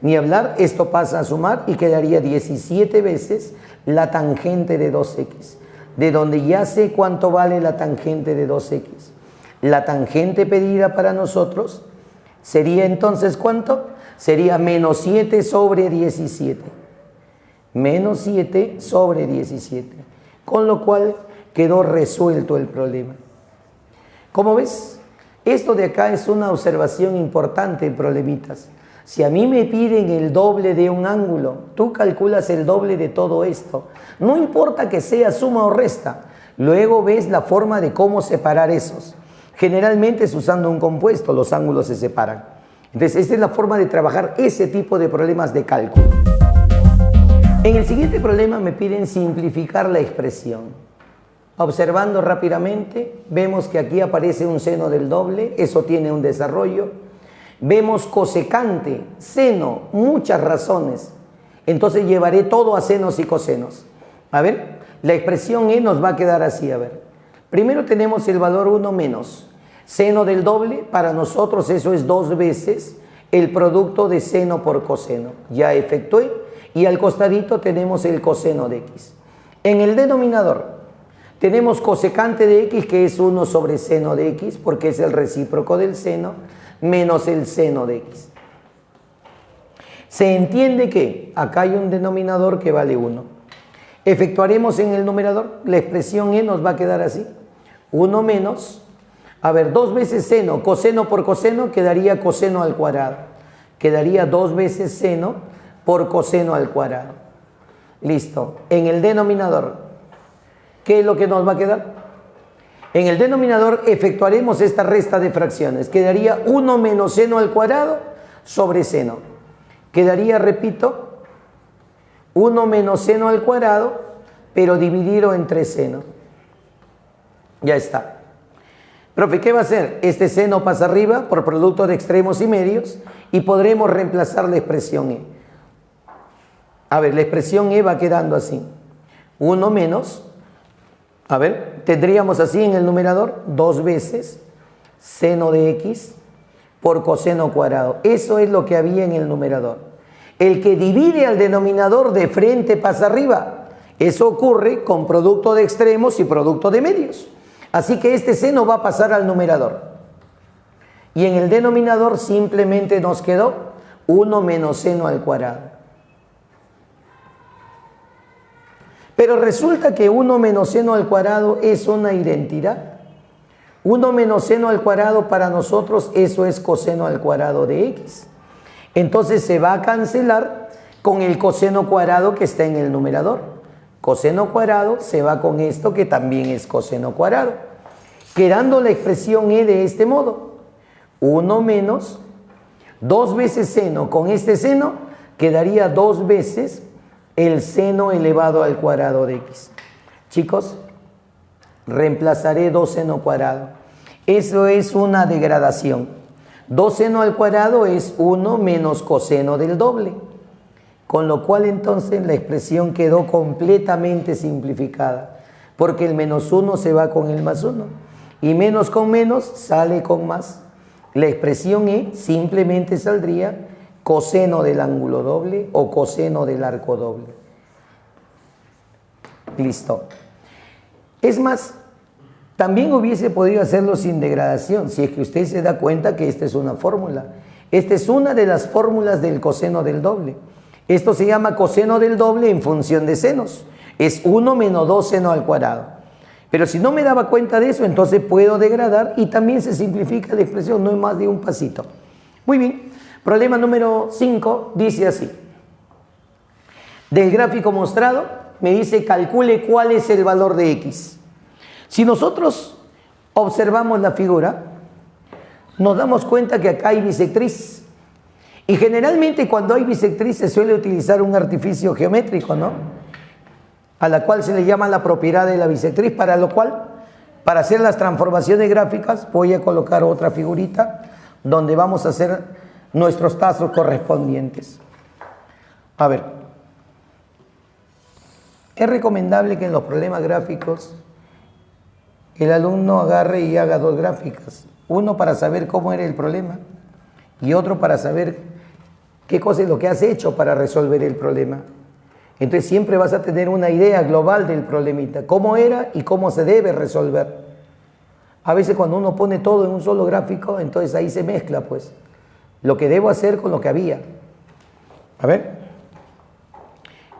Ni hablar, esto pasa a sumar y quedaría 17 veces la tangente de 2x, de donde ya sé cuánto vale la tangente de 2x. La tangente pedida para nosotros sería entonces, ¿cuánto? Sería menos 7 sobre 17. Menos 7 sobre 17. Con lo cual quedó resuelto el problema. ¿Cómo ves? Esto de acá es una observación importante en problemitas. Si a mí me piden el doble de un ángulo, tú calculas el doble de todo esto. No importa que sea suma o resta. Luego ves la forma de cómo separar esos. Generalmente es usando un compuesto, los ángulos se separan. Entonces, esta es la forma de trabajar ese tipo de problemas de cálculo. En el siguiente problema me piden simplificar la expresión. Observando rápidamente, vemos que aquí aparece un seno del doble, eso tiene un desarrollo. Vemos cosecante, seno, muchas razones. Entonces llevaré todo a senos y cosenos. A ver, la expresión E nos va a quedar así, a ver. Primero tenemos el valor 1 menos. Seno del doble, para nosotros eso es 2 veces el producto de seno por coseno. Ya efectué y al costadito tenemos el coseno de x. En el denominador tenemos cosecante de x, que es 1 sobre seno de x, porque es el recíproco del seno, menos el seno de x. Se entiende que acá hay un denominador que vale 1. Efectuaremos en el numerador, la expresión E nos va a quedar así. 1 menos, a ver, 2 veces seno, coseno por coseno, quedaría coseno al cuadrado. Quedaría 2 veces seno por coseno al cuadrado. Listo. En el denominador, ¿qué es lo que nos va a quedar? En el denominador efectuaremos esta resta de fracciones. Quedaría 1 menos seno al cuadrado sobre seno. Quedaría, repito, 1 menos seno al cuadrado, pero dividido entre seno. Ya está. Profe, ¿qué va a hacer? Este seno pasa arriba por producto de extremos y medios y podremos reemplazar la expresión E. A ver, la expresión E va quedando así. 1 menos, a ver, tendríamos así en el numerador 2 veces seno de x por coseno cuadrado. Eso es lo que había en el numerador. El que divide al denominador de frente pasa arriba. Eso ocurre con producto de extremos y producto de medios. Así que este seno va a pasar al numerador. Y en el denominador simplemente nos quedó 1 menos seno al cuadrado. Pero resulta que 1 menos seno al cuadrado es una identidad. 1 menos seno al cuadrado para nosotros, eso es coseno al cuadrado de x. Entonces se va a cancelar con el coseno cuadrado que está en el numerador. Coseno cuadrado se va con esto que también es coseno cuadrado. Quedando la expresión E de este modo. 1 menos 2 veces seno con este seno quedaría 2 veces el seno elevado al cuadrado de x. Chicos, reemplazaré 2 seno cuadrado. Eso es una degradación. 2 seno al cuadrado es 1 menos coseno del doble. Con lo cual entonces la expresión quedó completamente simplificada. Porque el menos 1 se va con el más 1. Y menos con menos sale con más. La expresión E simplemente saldría coseno del ángulo doble o coseno del arco doble. Listo. Es más, también hubiese podido hacerlo sin degradación, si es que usted se da cuenta que esta es una fórmula. Esta es una de las fórmulas del coseno del doble. Esto se llama coseno del doble en función de senos. Es 1 menos 2 seno al cuadrado. Pero si no me daba cuenta de eso, entonces puedo degradar y también se simplifica la expresión, no es más de un pasito. Muy bien, problema número 5 dice así. Del gráfico mostrado me dice calcule cuál es el valor de X. Si nosotros observamos la figura, nos damos cuenta que acá hay bisectriz. Y generalmente cuando hay bisectriz se suele utilizar un artificio geométrico, ¿no? A la cual se le llama la propiedad de la bisectriz, para lo cual, para hacer las transformaciones gráficas, voy a colocar otra figurita donde vamos a hacer nuestros trazos correspondientes. A ver, es recomendable que en los problemas gráficos el alumno agarre y haga dos gráficas. Uno para saber cómo era el problema y otro para saber qué cosa es lo que has hecho para resolver el problema. Entonces siempre vas a tener una idea global del problemita, cómo era y cómo se debe resolver. A veces cuando uno pone todo en un solo gráfico, entonces ahí se mezcla pues lo que debo hacer con lo que había. A ver,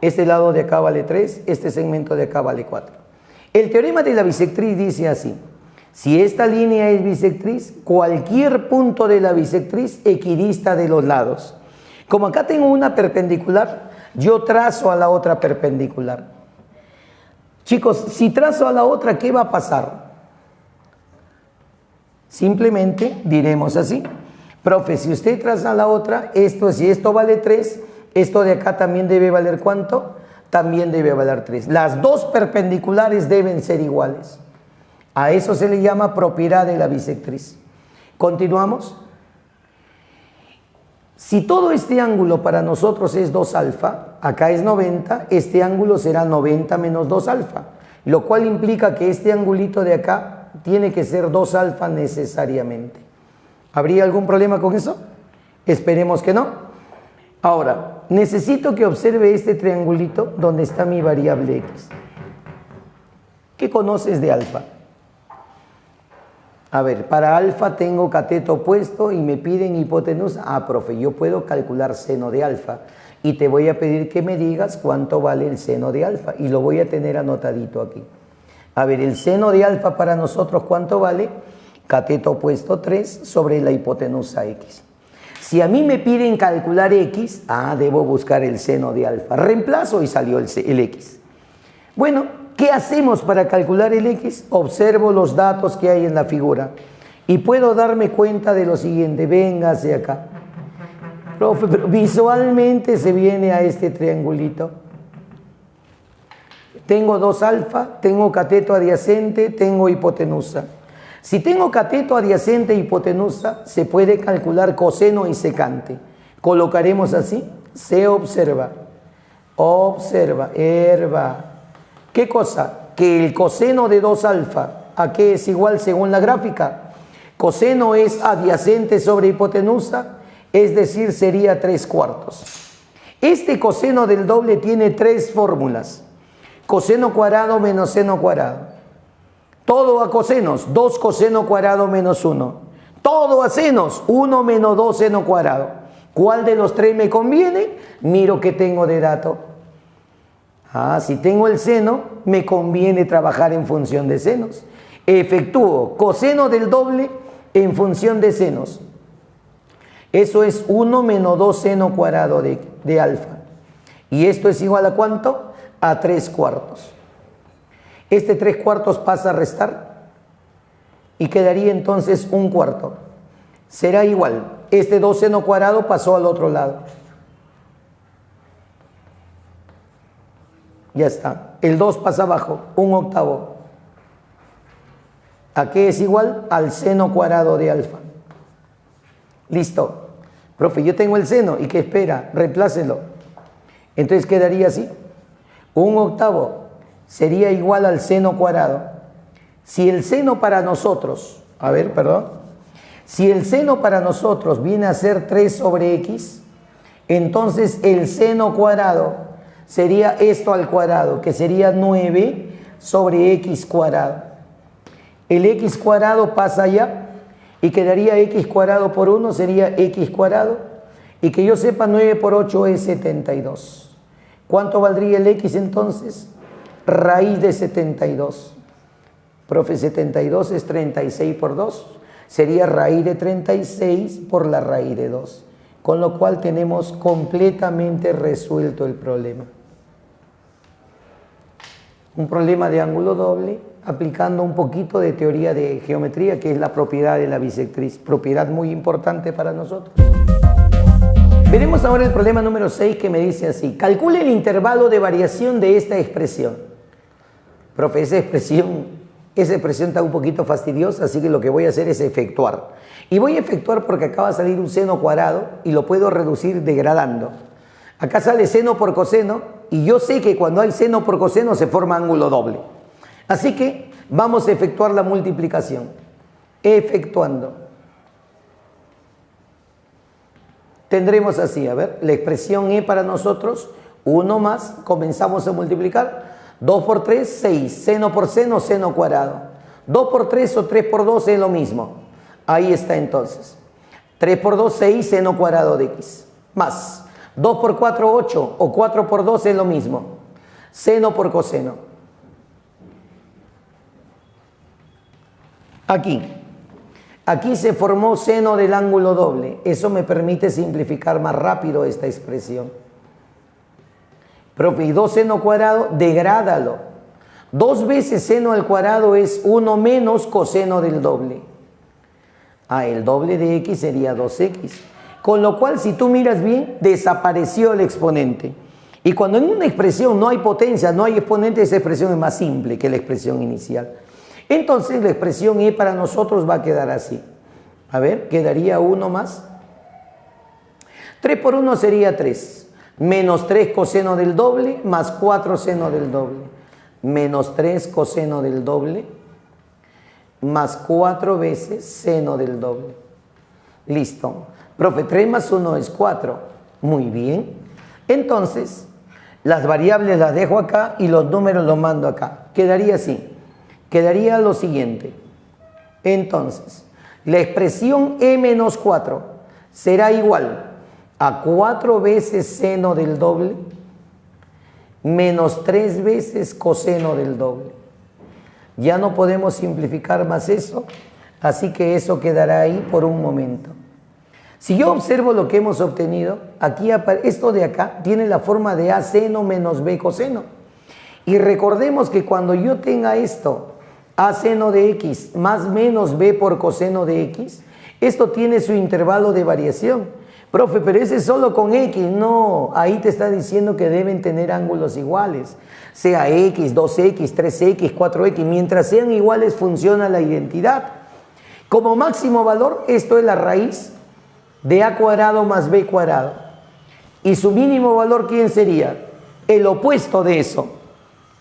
este lado de acá vale 3, este segmento de acá vale 4. El teorema de la bisectriz dice así: si esta línea es bisectriz, cualquier punto de la bisectriz equidista de los lados. Como acá tengo una perpendicular, yo trazo a la otra perpendicular. Chicos, si trazo a la otra, ¿qué va a pasar? Simplemente diremos así: profe, si usted traza a la otra, si esto vale 3, esto de acá también debe valer ¿cuánto? También debe valer 3. Las dos perpendiculares deben ser iguales. A eso se le llama propiedad de la bisectriz. Continuamos. Si todo este ángulo para nosotros es 2 alfa, acá es 90, este ángulo será 90 menos 2 alfa, lo cual implica que este angulito de acá tiene que ser 2 alfa necesariamente. ¿Habría algún problema con eso? Esperemos que no. Ahora, necesito que observe este triangulito donde está mi variable X. ¿Qué conoces de alfa? A ver, para alfa tengo cateto opuesto y me piden hipotenusa. Ah, profe, yo puedo calcular seno de alfa y te voy a pedir que me digas cuánto vale el seno de alfa y lo voy a tener anotadito aquí. A ver, el seno de alfa para nosotros, ¿cuánto vale? Cateto opuesto 3 sobre la hipotenusa X. Si a mí me piden calcular X, debo buscar el seno de alfa. Reemplazo y salió el X. Bueno, ¿qué hacemos para calcular el X? Observo los datos que hay en la figura y puedo darme cuenta de lo siguiente. Véngase acá. Profe, pero visualmente se viene a este triangulito. Tengo 2 alfa, tengo cateto adyacente, tengo hipotenusa. Si tengo cateto adyacente e hipotenusa, se puede calcular coseno y secante. Colocaremos así: se observa, herba. ¿Qué cosa? Que el coseno de 2 alfa, ¿a qué es igual según la gráfica? Coseno es adyacente sobre hipotenusa, es decir, sería 3/4. Este coseno del doble tiene 3 fórmulas. Coseno cuadrado menos seno cuadrado. Todo a cosenos, 2 coseno cuadrado menos 1. Todo a senos, 1 menos 2 seno cuadrado. ¿Cuál de los 3 me conviene? Miro qué tengo de dato. Si tengo el seno, me conviene trabajar en función de senos. Efectúo coseno del doble en función de senos. Eso es 1 menos 2 seno cuadrado de alfa. ¿Y esto es igual a cuánto? A 3/4. Este 3/4 pasa a restar y quedaría entonces 1/4. Será igual. Este 2 seno cuadrado pasó al otro lado. Ya está. El 2 pasa abajo, 1/8. ¿A qué es igual? Al seno cuadrado de alfa. Listo. Profe, yo tengo el seno. ¿Y qué espera? Reemplácelo. Entonces quedaría así. 1/8 sería igual al seno cuadrado. Si el seno para nosotros, si el seno para nosotros viene a ser 3 sobre X, entonces el seno cuadrado sería esto al cuadrado, que sería 9 sobre X cuadrado. El X cuadrado pasa allá y quedaría X cuadrado por 1, sería X cuadrado. Y que yo sepa, 9 por 8 es 72. ¿Cuánto valdría el X entonces? Raíz de 72. Profe, 72 es 36 por 2. Sería raíz de 36 por la raíz de 2. Con lo cual tenemos completamente resuelto el problema. Un problema de ángulo doble aplicando un poquito de teoría de geometría, que es la propiedad de la bisectriz, propiedad muy importante para nosotros. Veremos ahora el problema número 6, que me dice así: calcule el intervalo de variación de esta expresión. Profe, esa expresión está un poquito fastidiosa, así que lo que voy a hacer es efectuar. Y voy a efectuar porque acaba de salir un seno cuadrado y lo puedo reducir degradando. Acá sale seno por coseno y yo sé que cuando hay seno por coseno se forma ángulo doble. Así que vamos a efectuar la multiplicación. Efectuando. Tendremos así, a ver, la expresión E para nosotros, 1 más, comenzamos a multiplicar. 2 por 3, 6, seno por seno, seno cuadrado. 2 por 3 o 3 por 2 es lo mismo. Ahí está entonces. 3 por 2, 6, seno cuadrado de X. Más 2 por 4, 8 o 4 por 2 es lo mismo. Seno por coseno. Aquí se formó seno del ángulo doble. Eso me permite simplificar más rápido esta expresión. Profe, y 2 seno cuadrado, degrádalo. 2 veces seno al cuadrado es 1 menos coseno del doble. El doble de X sería 2X. Con lo cual, si tú miras bien, desapareció el exponente. Y cuando en una expresión no hay potencia, no hay exponente, esa expresión es más simple que la expresión inicial. Entonces, la expresión E para nosotros va a quedar así. A ver, quedaría 1 más. 3 por 1 sería 3. Menos 3 coseno del doble, más 4 seno del doble. Menos 3 coseno del doble, más 4 veces seno del doble. Listo. Profe, 3 más 1 es 4. Muy bien. Entonces, las variables las dejo acá y los números los mando acá. Quedaría así. Quedaría lo siguiente. Entonces, la expresión E menos 4 será igual a 4 veces seno del doble menos 3 veces coseno del doble. Ya no podemos simplificar más eso, así que eso quedará ahí por un momento. Si yo observo lo que hemos obtenido, aquí esto de acá tiene la forma de A seno menos B coseno. Y recordemos que cuando yo tenga esto, A seno de X más menos B por coseno de X, esto tiene su intervalo de variación. Profe, pero ese es solo con X. No, ahí te está diciendo que deben tener ángulos iguales. Sea X, 2X, 3X, 4X. Mientras sean iguales funciona la identidad. Como máximo valor, esto es la raíz de A cuadrado más B cuadrado. Y su mínimo valor, ¿quién sería? El opuesto de eso.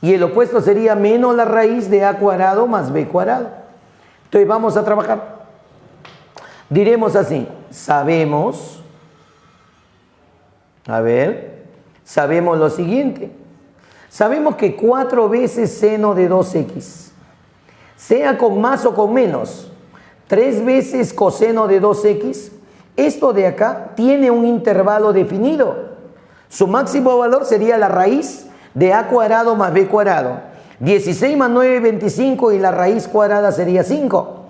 Y el opuesto sería menos la raíz de A cuadrado más B cuadrado. Entonces vamos a trabajar. Diremos así, sabemos lo siguiente. Sabemos que 4 veces seno de 2X, sea con más o con menos, 3 veces coseno de 2X, esto de acá tiene un intervalo definido. Su máximo valor sería la raíz de A cuadrado más B cuadrado. 16 más 9, 25 y la raíz cuadrada sería 5.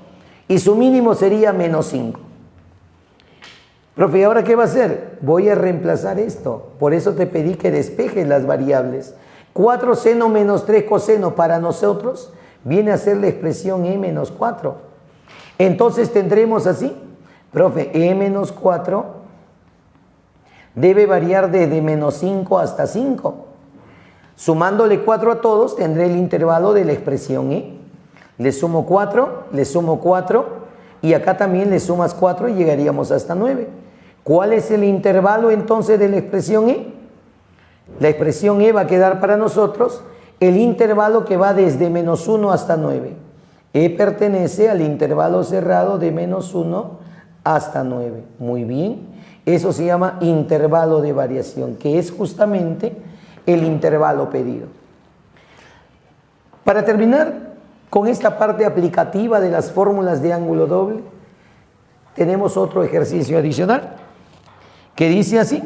Y su mínimo sería menos 5. Profe, ¿y ahora qué va a hacer? Voy a reemplazar esto. Por eso te pedí que despejes las variables. 4 seno menos 3 coseno para nosotros viene a ser la expresión E menos 4. Entonces tendremos así. Profe, E menos 4 debe variar desde menos 5 hasta 5. Sumándole 4 a todos, tendré el intervalo de la expresión E. Le sumo 4 y acá también le sumas 4 y llegaríamos hasta 9. ¿Cuál es el intervalo entonces de la expresión E? La expresión E va a quedar para nosotros el intervalo que va desde menos 1 hasta 9. E pertenece al intervalo cerrado de menos 1 hasta 9. Muy bien. Eso se llama intervalo de variación, que es justamente el intervalo pedido. Para terminar con esta parte aplicativa de las fórmulas de ángulo doble, tenemos otro ejercicio adicional que dice así.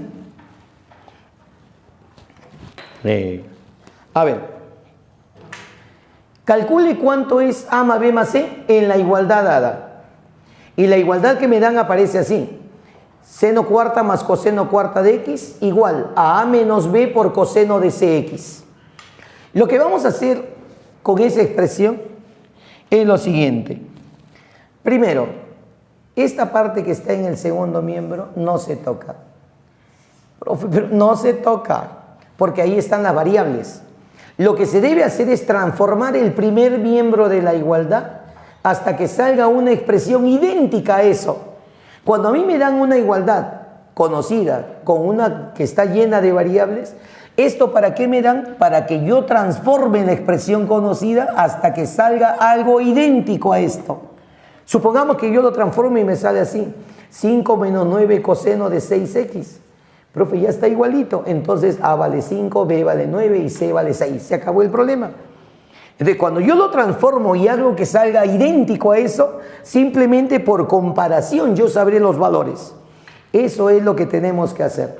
A ver, Calcule cuánto es A más B más C en la igualdad dada. Y la igualdad que me dan aparece así. Seno cuarta más coseno cuarta de X igual a menos B por coseno de CX. Lo que vamos a hacer con esa expresión es lo siguiente. Primero, esta parte que está en el segundo miembro no se toca. Profe, pero no se toca, porque ahí están las variables. Lo que se debe hacer es transformar el primer miembro de la igualdad hasta que salga una expresión idéntica a eso. Cuando a mí me dan una igualdad conocida con una que está llena de variables, ¿esto para qué me dan? Para que yo transforme la expresión conocida hasta que salga algo idéntico a esto. Supongamos que yo lo transforme y me sale así. 5 menos 9 coseno de 6x. Profe, ya está igualito. Entonces A vale 5, B vale 9 y C vale 6. Se acabó el problema. Entonces, cuando yo lo transformo y hago que salga idéntico a eso, simplemente por comparación yo sabré los valores. Eso es lo que tenemos que hacer.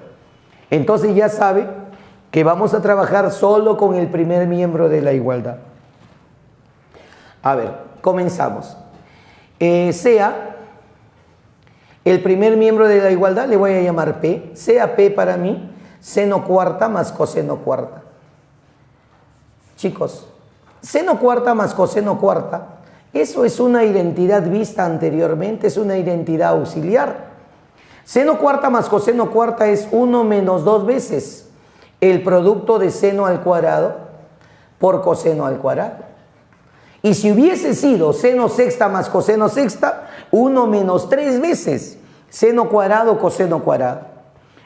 Entonces ya sabe que vamos a trabajar solo con el primer miembro de la igualdad. A ver, comenzamos. Sea el primer miembro de la igualdad, le voy a llamar P. Sea P para mí, seno cuarta más coseno cuarta. Chicos, seno cuarta más coseno cuarta, eso es una identidad vista anteriormente, es una identidad auxiliar. Seno cuarta más coseno cuarta es 1 menos 2 veces el producto de seno al cuadrado por coseno al cuadrado. Y si hubiese sido seno sexta más coseno sexta, 1 menos 3 veces seno cuadrado coseno cuadrado.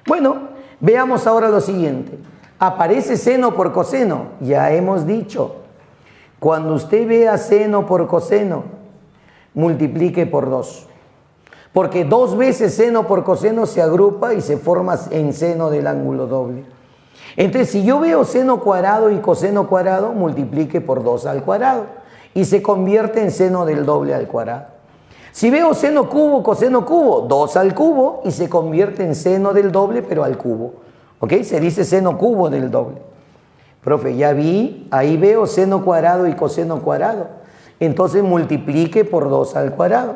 Bueno, veamos ahora lo siguiente. Aparece seno por coseno, ya hemos dicho. Cuando usted vea seno por coseno, multiplique por 2. Porque 2 veces seno por coseno se agrupa y se forma en seno del ángulo doble. Entonces, si yo veo seno cuadrado y coseno cuadrado, multiplique por 2 al cuadrado y se convierte en seno del doble al cuadrado. Si veo seno cubo, coseno cubo, 2 al cubo y se convierte en seno del doble pero al cubo. ¿Ok? Se dice seno cubo del doble. Profe, ya vi, ahí veo seno cuadrado y coseno cuadrado. Entonces multiplique por 2 al cuadrado.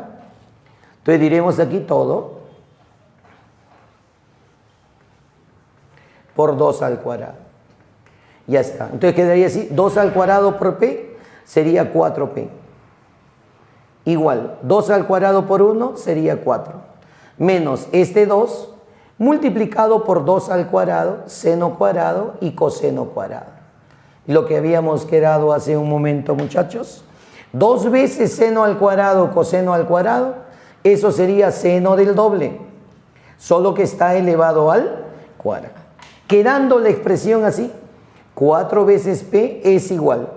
Entonces diremos aquí todo por 2 al cuadrado. Ya está. Entonces quedaría así, 2 al cuadrado por P sería 4P. Igual, 2 al cuadrado por 1 sería 4. Menos este 2 multiplicado por 2 al cuadrado, seno cuadrado y coseno cuadrado. Lo que habíamos quedado hace un momento, muchachos. 2 veces seno al cuadrado, coseno al cuadrado, eso sería seno del doble, solo que está elevado al cuadrado. Quedando la expresión así, 4 veces P es igual.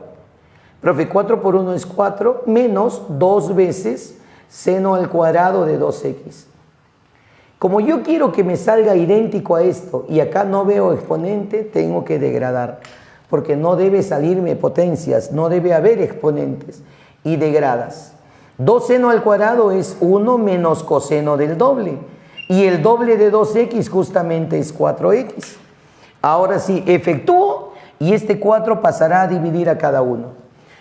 Profe, 4 por 1 es 4, menos 2 veces seno al cuadrado de 2x. Como yo quiero que me salga idéntico a esto y acá no veo exponente, tengo que degradar, porque no debe salirme potencias, no debe haber exponentes y degradas. 2 seno al cuadrado es 1 menos coseno del doble y el doble de 2x justamente es 4x. Ahora sí, efectúo y este 4 pasará a dividir a cada uno.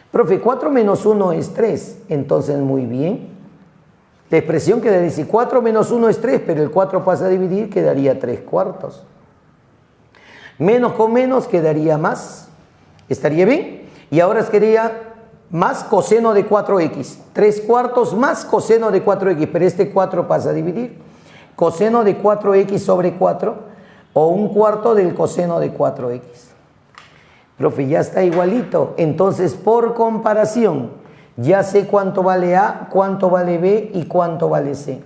Profe, 4 menos 1 es 3, entonces muy bien. La expresión quedaría, si 4 menos 1 es 3, pero el 4 pasa a dividir, quedaría 3 cuartos. Menos con menos quedaría más. ¿Estaría bien? Y ahora quedaría más coseno de 4x. 3 cuartos más coseno de 4x, pero este 4 pasa a dividir. Coseno de 4x sobre 4 o 1/4 del coseno de 4x. Profe, ya está igualito. Entonces, por comparación, ya sé cuánto vale A, cuánto vale B y cuánto vale C.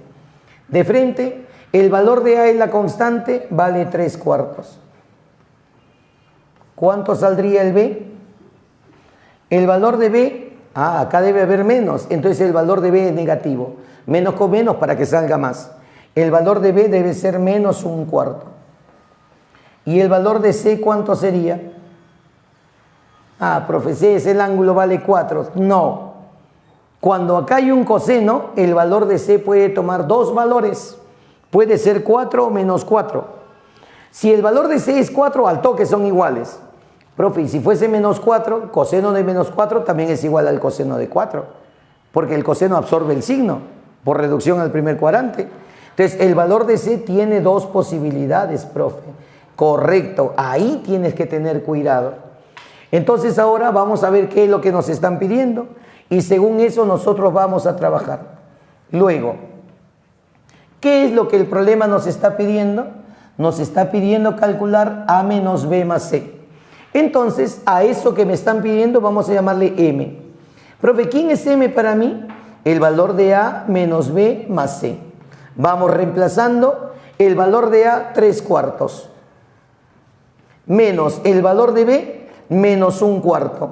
De frente, el valor de A es la constante, vale 3 cuartos. ¿Cuánto saldría el B? El valor de B, acá debe haber menos, entonces el valor de B es negativo. Menos con menos para que salga más. El valor de B debe ser menos 1/4. ¿Y el valor de C cuánto sería? Profe, C es el ángulo, vale 4. No. Cuando acá hay un coseno, el valor de C puede tomar 2 valores. Puede ser 4 o menos 4. Si el valor de C es 4, al toque son iguales. Profe, y si fuese menos 4, coseno de menos 4 también es igual al coseno de 4, porque el coseno absorbe el signo por reducción al primer cuadrante. Entonces, el valor de C tiene dos posibilidades, profe. Correcto, ahí tienes que tener cuidado. Entonces, ahora vamos a ver qué es lo que nos están pidiendo y según eso nosotros vamos a trabajar. Luego, ¿qué es lo que el problema nos está pidiendo? Nos está pidiendo calcular A menos B más C. Entonces, a eso que me están pidiendo vamos a llamarle M. Profe, ¿quién es M para mí? El valor de A menos B más C. Vamos reemplazando el valor de A 3/4 menos el valor de B menos 1/4.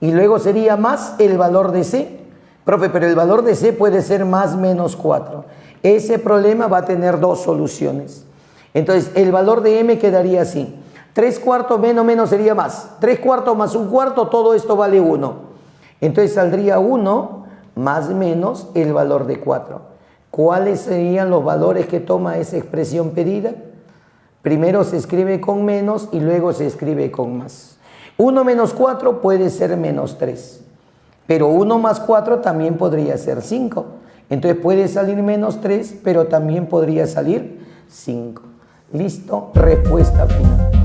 Y luego sería más el valor de C. Profe, pero el valor de C puede ser más menos 4. Ese problema va a tener dos soluciones. Entonces, el valor de M quedaría así. 3/4 menos sería más. 3/4 más 1/4, todo esto vale 1. Entonces saldría 1 más menos el valor de 4. ¿Cuáles serían los valores que toma esa expresión pedida? Primero se escribe con menos y luego se escribe con más. 1 menos 4 puede ser menos 3. Pero 1 más 4 también podría ser 5. Entonces puede salir menos 3, pero también podría salir 5. Listo, respuesta final.